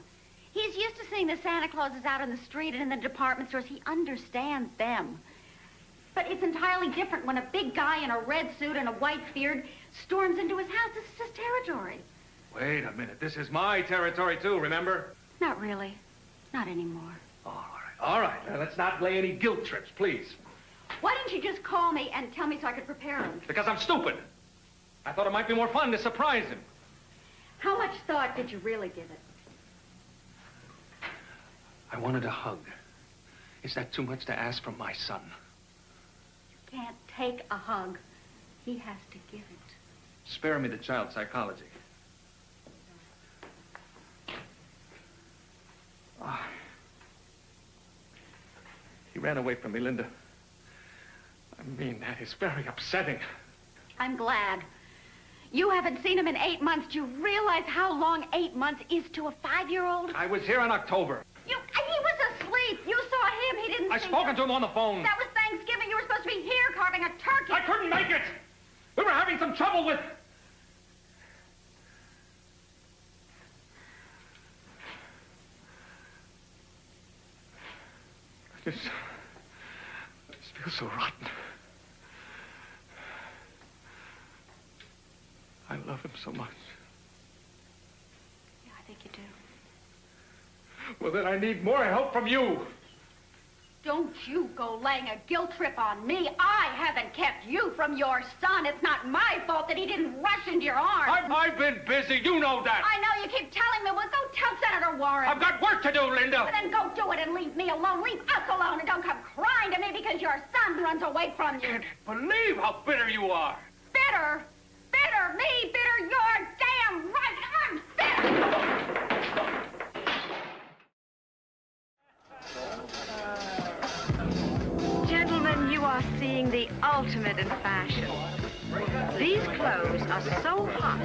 Speaker 13: He's used to seeing the Santa Clauses out in the street and in the department stores. He understands them. But it's entirely different when a big guy in a red suit and a white beard storms into his house. This is his territory.
Speaker 17: Wait a minute. This is my territory, too, remember?
Speaker 13: Not really. Not anymore.
Speaker 17: All right. Now, let's not play any guilt trips, please.
Speaker 13: Why didn't you just call me and tell me so I could prepare him?
Speaker 17: Because I'm stupid. I thought it might be more fun to surprise him.
Speaker 13: How much thought did you really give it?
Speaker 17: I wanted a hug. Is that too much to ask from my son?
Speaker 13: You can't take a hug. He has to give it.
Speaker 17: Spare me the child psychology. Ah. He ran away from me, Linda. I mean, that is very upsetting.
Speaker 13: I'm glad. You haven't seen him in 8 months. Do you realize how long 8 months is to a 5-year-old?
Speaker 17: I was here in October.
Speaker 13: He was asleep. You saw him. He didn't
Speaker 17: I've
Speaker 13: see
Speaker 17: spoken
Speaker 13: you.
Speaker 17: to him on the phone.
Speaker 13: That was Thanksgiving. You were supposed to be here carving a turkey.
Speaker 17: I couldn't make it. We were having some trouble with... I just feel so rotten. I love him so much.
Speaker 13: Yeah, I think you do.
Speaker 17: Well, then I need more help from you.
Speaker 13: Don't you go laying a guilt trip on me. I haven't kept you from your son. It's not my fault that he didn't rush into your arms.
Speaker 17: I've been busy. You know that.
Speaker 13: I know. You keep telling me. Well, go tell Senator Warren.
Speaker 17: I've got work to do, Linda.
Speaker 13: Well, then go do it and leave me alone. Leave us alone and don't come crying to me because your son runs away from you.
Speaker 17: I can't believe how bitter you are.
Speaker 13: Bitter? Bitter? Me? Bitter? You're damn right. I'm bitter.
Speaker 10: Gentlemen, you are seeing the ultimate in fashion. These clothes are so hot.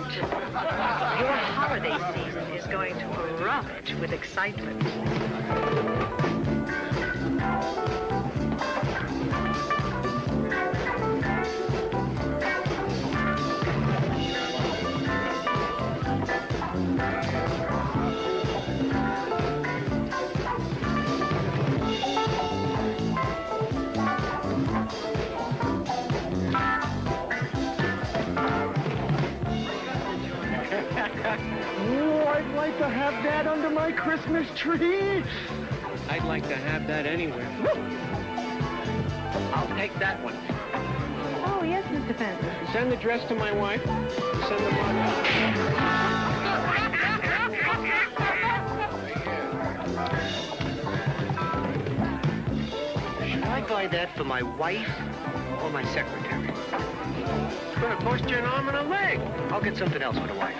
Speaker 10: Your holiday season is going to erupt with excitement.
Speaker 18: Oh, I'd like to have that under my Christmas tree.
Speaker 5: I'd like to have that anywhere. I'll take that one.
Speaker 10: Oh, yes, Mr. Fenton.
Speaker 5: Send the dress to my wife. Send the money.
Speaker 23: Should I buy that for my wife or my secretary? It's going to cost you an arm and a leg. I'll get something else for the wife.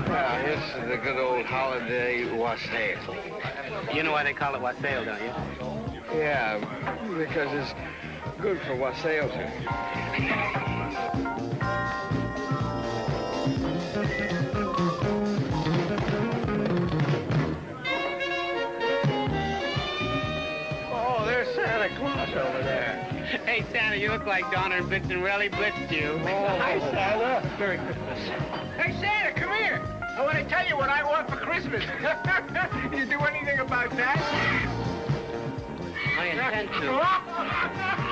Speaker 3: Well, this is a good old holiday wassail.
Speaker 23: You know why they call it wassail, don't you?
Speaker 3: Yeah, because it's good for wassail too. Oh, there's Santa Claus over there.
Speaker 6: Hey, Santa, you look like Donner and Blitzen really blitzed you.
Speaker 3: Oh, hi, Santa.
Speaker 6: Merry Christmas.
Speaker 18: Hey, Santa, come here. I want to tell you what I want for Christmas. You do anything about that?
Speaker 6: I intend to.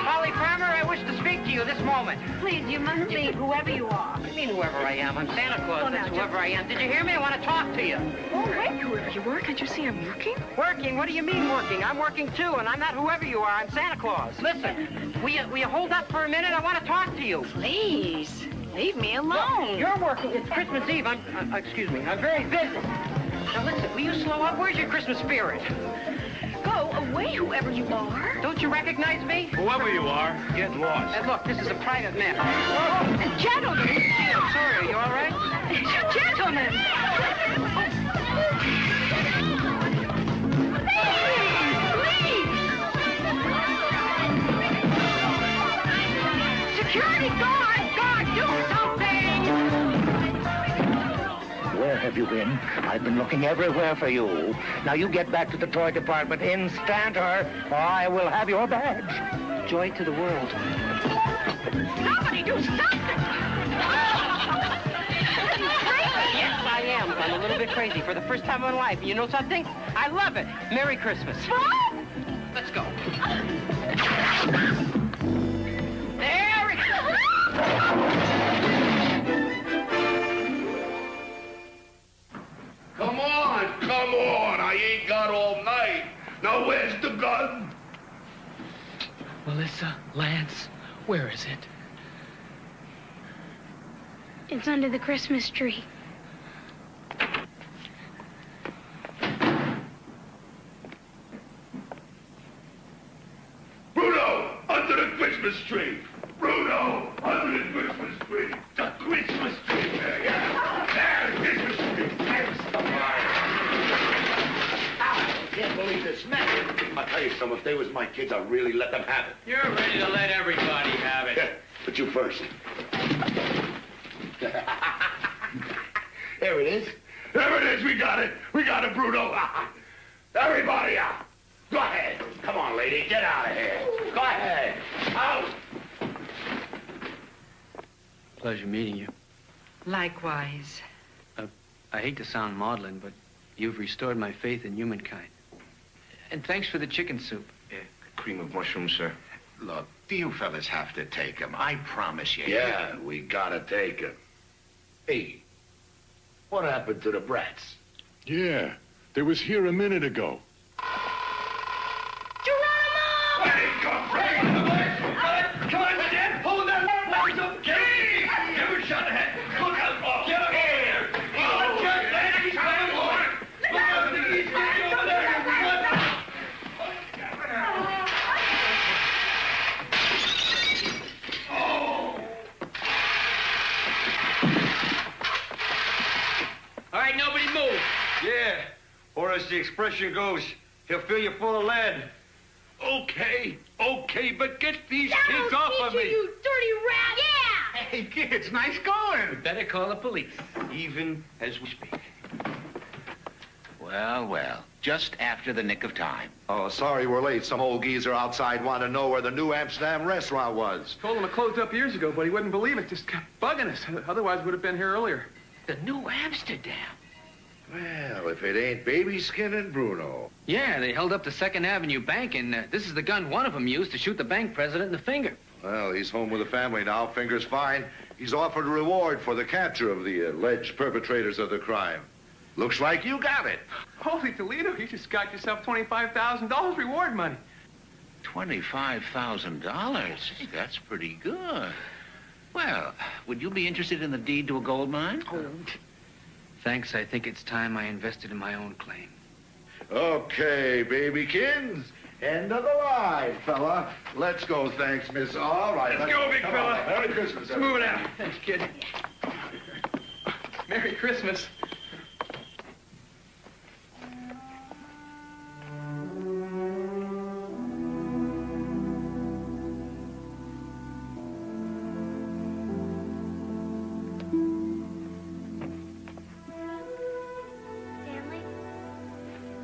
Speaker 6: Polly Farmer, I wish to speak to you this moment.
Speaker 10: Please, you must be whoever you are.
Speaker 6: I mean whoever I am. I'm Santa Claus. That's whoever I am. Did you hear me? I want to talk to you.
Speaker 10: Oh, wait, whoever you are. Can't you see I'm working?
Speaker 6: Working? What do you mean working? I'm working too, and I'm not whoever you are. I'm Santa Claus. Listen, will you hold up for a minute? I want to talk to you.
Speaker 10: Please, leave me alone.
Speaker 6: Look, you're working. It's Christmas Eve. Excuse me. I'm very busy. Now listen, will you slow up? Where's your Christmas spirit?
Speaker 10: Go away, whoever you are.
Speaker 6: Don't you recognize me?
Speaker 17: Whoever you are, get lost.
Speaker 6: And look, this is a private matter.
Speaker 10: Oh, gentlemen.
Speaker 6: I'm sorry. Are you all right?
Speaker 10: Gentlemen.
Speaker 6: Security guard! Guard, do something!
Speaker 16: Where have you been? I've been looking everywhere for you. Now you get back to the toy department instanter, or I will have your badge.
Speaker 6: Joy to the world.
Speaker 10: Somebody do something!
Speaker 6: Yes, I am. I'm a little bit crazy for the first time in my life. You know something? I love it. Merry Christmas.
Speaker 10: What?
Speaker 6: Let's go. Merry Christmas.
Speaker 1: Come on, come on. I ain't got all night. Now, where's the gun?
Speaker 5: Melissa, Lance, where is it?
Speaker 12: It's under the Christmas tree.
Speaker 1: Bruno, under the Bruno, under the Christmas tree. The Christmas tree. Yeah. There, Christmas tree. There's the fire. I can't believe this mess. I'll tell you something. If they was my kids, I'd really let them have it.
Speaker 5: You're ready to let everybody have it.
Speaker 1: Yeah, but you first. There it is. There it is. We got it. We got it, Bruno. Everybody out. Go ahead. Come on, lady. Get out of here. Go ahead. Out.
Speaker 5: Pleasure meeting you.
Speaker 15: Likewise.
Speaker 5: I hate to sound maudlin, but you've restored my faith in humankind. And thanks for the chicken soup.
Speaker 16: Yeah, cream of mushroom, sir.
Speaker 19: Look, you fellas have to take him. I promise you.
Speaker 1: Yeah, we gotta take him. Hey, what happened to the brats?
Speaker 8: Yeah, they was here a minute ago.
Speaker 22: Come on, Dad! Hold that legs up! Get him! Give him a shot ahead! Look out! Get him over there! Oh, get that! He's coming over! Look out! He's getting over there!
Speaker 5: All right, nobody move.
Speaker 17: Yeah, or as the expression goes, he'll fill you full of lead.
Speaker 8: Okay, but get these kids off of me.
Speaker 12: You dirty rat! Yeah!
Speaker 19: Hey, kids, nice going.
Speaker 5: We better call the police.
Speaker 16: Even as we speak.
Speaker 19: Well, just after the nick of time.
Speaker 20: Oh, sorry we're late. Some old geezer outside wanted to know where the new Amsterdam restaurant was.
Speaker 7: Told him it closed up years ago, but he wouldn't believe it. Just kept bugging us. Otherwise, would have been here earlier.
Speaker 5: The new Amsterdam.
Speaker 20: Well, if it ain't Baby Skin and Bruno.
Speaker 5: Yeah, they held up the 2nd Avenue Bank, and this is the gun one of them used to shoot the bank president in the finger.
Speaker 20: Well, he's home with the family now. Fingers fine. He's offered a reward for the capture of the alleged perpetrators of the crime. Looks like you got it.
Speaker 7: Holy Toledo, you just got yourself $25,000 reward money.
Speaker 19: $25,000? That's pretty good. Well, would you be interested in the deed to a gold mine?
Speaker 5: Oh. Thanks, I think it's time I invested in my own claim.
Speaker 20: Okay, babykins. End of the line, fella. Let's go, thanks, miss. All right.
Speaker 7: Let's go, big fella.
Speaker 20: On. Merry Christmas,
Speaker 7: Let's move it out. Thanks, kid. Merry Christmas.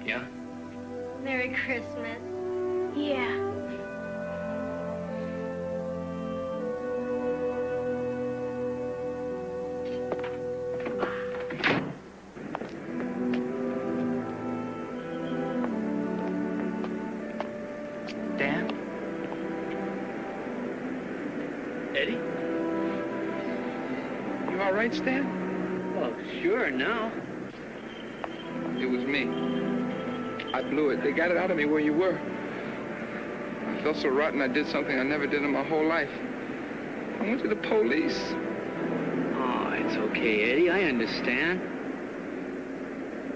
Speaker 5: Yeah?
Speaker 12: Merry Christmas. Yeah.
Speaker 19: Dan?
Speaker 5: Eddie?
Speaker 2: You all right, Stan?
Speaker 5: Well, sure, now.
Speaker 2: It was me. I blew it. They got it out of me where you were. I felt so rotten I did something I never did in my whole life. I went to the police.
Speaker 5: Oh, it's okay, Eddie. I understand.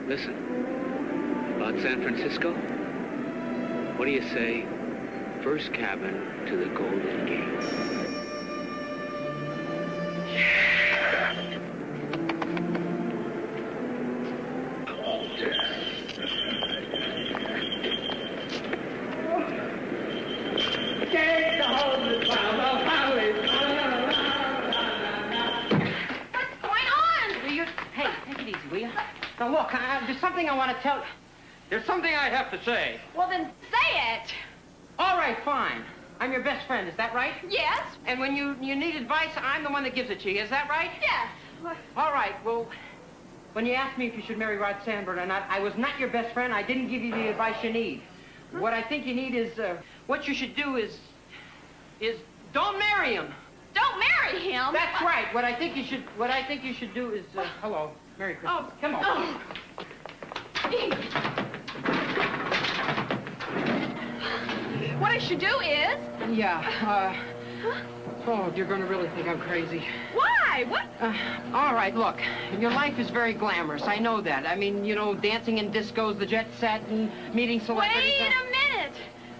Speaker 5: Listen, about San Francisco, what do you say? First cabin to the Golden Gate.
Speaker 6: Now, look, there's something I want to tell you. There's something I have to say.
Speaker 11: Well, then say it.
Speaker 6: All right, fine. I'm your best friend, is that right?
Speaker 11: Yes.
Speaker 6: And when you need advice, I'm the one that gives it to you, is that right?
Speaker 11: Yes.
Speaker 6: All right, well, when you asked me if you should marry Rod Sandberg or not, I was not your best friend. I didn't give you the advice you need. Huh? What I think you need is, what you should do is don't marry him.
Speaker 11: Don't marry him?
Speaker 6: That's right. What I think you should do is, hello. Merry Christmas.
Speaker 11: Oh,
Speaker 6: come on.
Speaker 11: Oh. What I should do is...
Speaker 6: Yeah, oh, you're going to really think I'm crazy.
Speaker 11: Why? What?
Speaker 6: All right, look, your life is very glamorous. I know that. I mean, you know, dancing in discos, the jet set, and meeting celebrities.
Speaker 11: Wait a minute.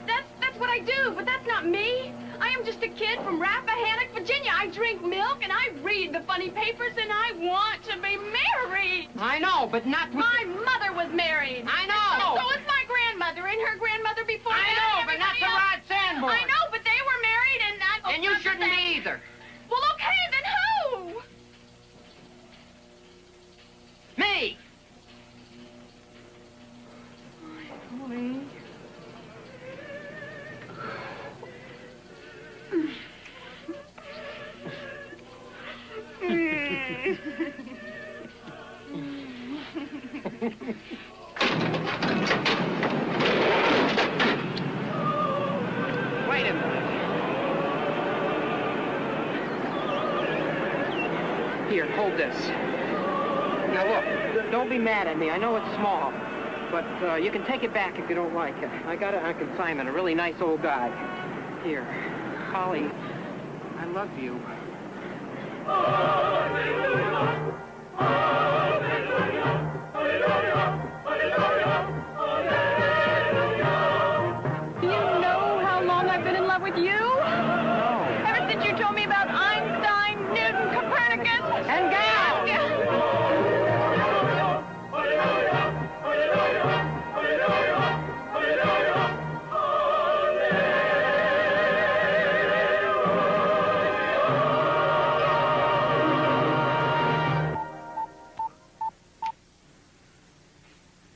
Speaker 11: That's what I do, but that's not me. I am just a kid from Rappahannock, Virginia. I drink milk and I read the funny papers and I want to be married.
Speaker 6: I know, but not with...
Speaker 11: My mother was married.
Speaker 6: I know.
Speaker 11: And so was my grandmother and her grandmother before that.
Speaker 6: I know, but not to Rod Sanborn.
Speaker 11: I know, but they were married and I...
Speaker 6: And you shouldn't be either.
Speaker 11: Well, okay, then who?
Speaker 6: Me.
Speaker 11: Please.
Speaker 6: Wait a minute. Here, hold this. Now look, don't be mad at me. I know it's small, but you can take it back if you don't like it. I got it on consignment, a really nice old guy. Here, Holly, I love you.
Speaker 11: Do you know how long I've been in love with you?
Speaker 6: No.
Speaker 11: Ever since you told me about Einstein, Newton, Copernicus,
Speaker 6: and Galileo.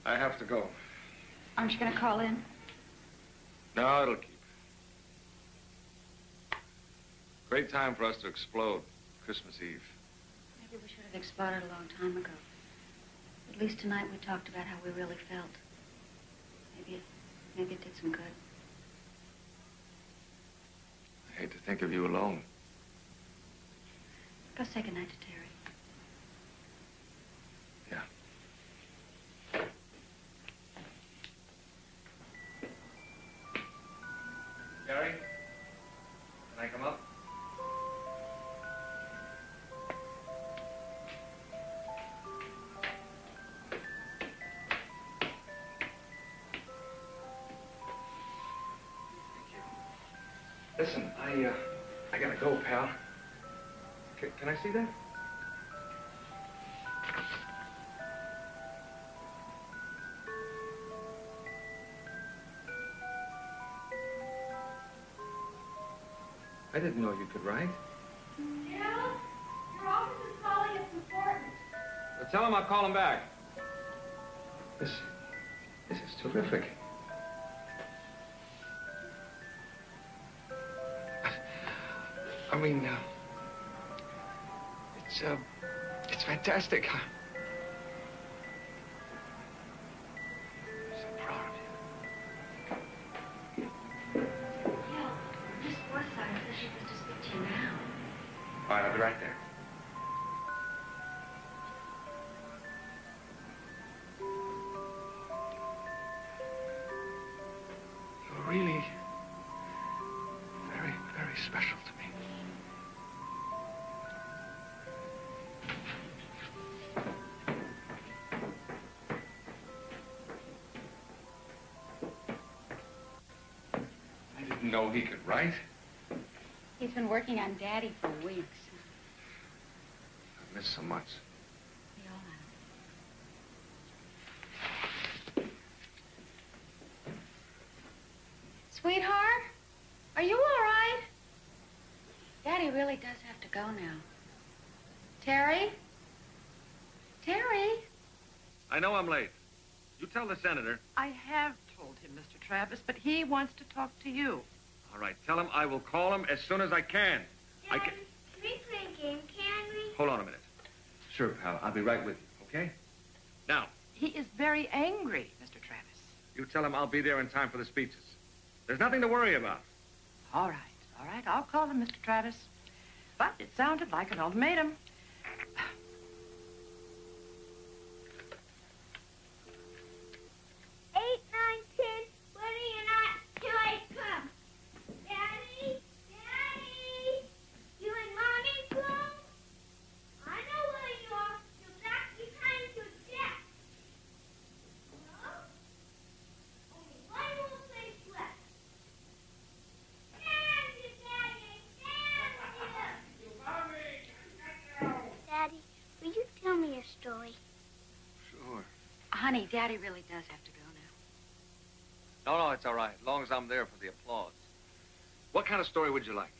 Speaker 17: I have to go.
Speaker 13: Aren't you going to call in?
Speaker 17: No, it'll keep. Great time for us to explode. Christmas Eve.
Speaker 13: Maybe we should have exploded a long time ago. At least tonight we talked about how we really felt. Maybe it did some good.
Speaker 17: I hate to think of you alone.
Speaker 13: Go say goodnight to Terry.
Speaker 17: Gary, can I come up? Listen, I gotta go, pal. Can I see that? I didn't know you could write.
Speaker 12: Jill, your office is calling. It's important.
Speaker 17: Well, tell him I'll call him back. This is terrific. I mean, it's fantastic. I'm so proud of you.
Speaker 13: Yeah, Miss Forsythe says she wants to speak to you now.
Speaker 17: All right, I'll be right there. You're really very, very special to me. I didn't know he could write.
Speaker 13: He's been working on Daddy for weeks.
Speaker 17: I miss so much.
Speaker 13: We all have. Sweetheart, are you all right? Daddy really does have to go now. Terry? Terry?
Speaker 17: I know I'm late. You tell the senator.
Speaker 15: I have told him, Mr. Travis, but he wants to talk to you.
Speaker 17: All right, tell him I will call him as soon as I can.
Speaker 12: Dad, can we play a game, can we?
Speaker 17: Hold on a minute. Sure, pal. I'll be right with you, okay? Now,
Speaker 15: He is very angry, Mr. Travis.
Speaker 17: you tell him I'll be there in time for the speeches. There's nothing to worry about.
Speaker 15: All right. I'll call him, Mr. Travis. But it sounded like an ultimatum.
Speaker 12: 8, 9, 10. When are you not? Till I come. Daddy? Daddy? You and Mommy come? I know where you are. You're back behind your desk. No? Only one more place left. And your daddy.
Speaker 13: honey, Daddy really does have to go now.
Speaker 17: No, it's all right, as long as I'm there for the applause. What kind of story would you like?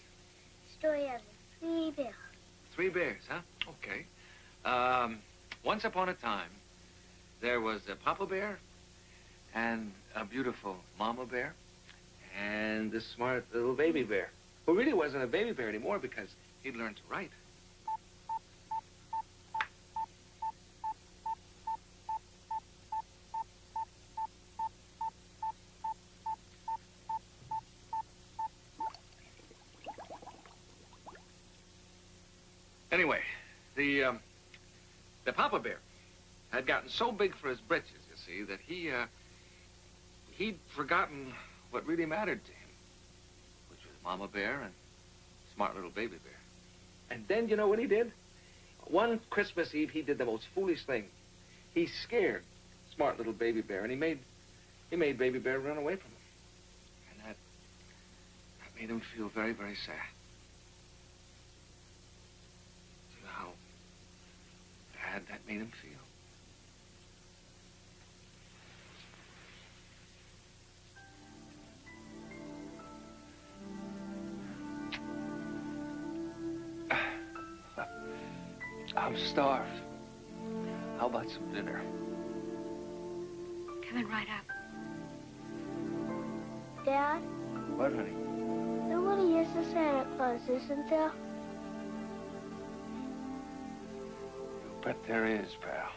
Speaker 12: Story of the 3 bears.
Speaker 17: 3 bears, huh? Okay. Once upon a time, there was a papa bear and a beautiful mama bear and a smart little baby bear, who really wasn't a baby bear anymore because he'd learned to write. Anyway, the papa bear had gotten so big for his britches, you see, that he'd forgotten what really mattered to him, which was mama bear and smart little baby bear. And then, you know what he did? One Christmas Eve, he did the most foolish thing. He scared smart little baby bear, and he made baby bear run away from him. And that made him feel very, very sad. You know how bad that made him feel? I'm starved. How about some dinner?
Speaker 13: Coming right up.
Speaker 12: Dad,
Speaker 17: What, honey?
Speaker 12: nobody is a Santa Claus, isn't there?
Speaker 17: You bet there is, pal.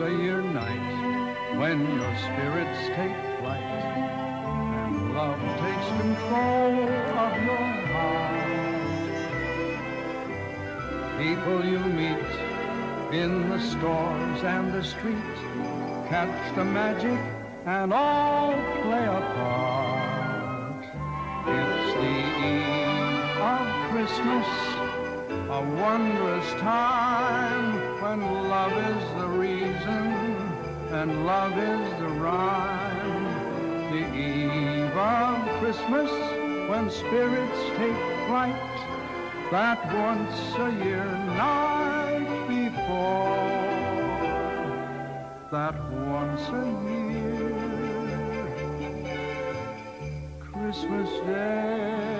Speaker 4: once-a-year night when your spirits take flight and love takes control of your heart. People you meet in the stores and the street catch the magic and all play a part. It's the eve of Christmas, a wondrous time when love is the reason and love is the rhyme. The eve of Christmas when spirits take flight, that once-a-year night before, that once-a-year Christmas Day.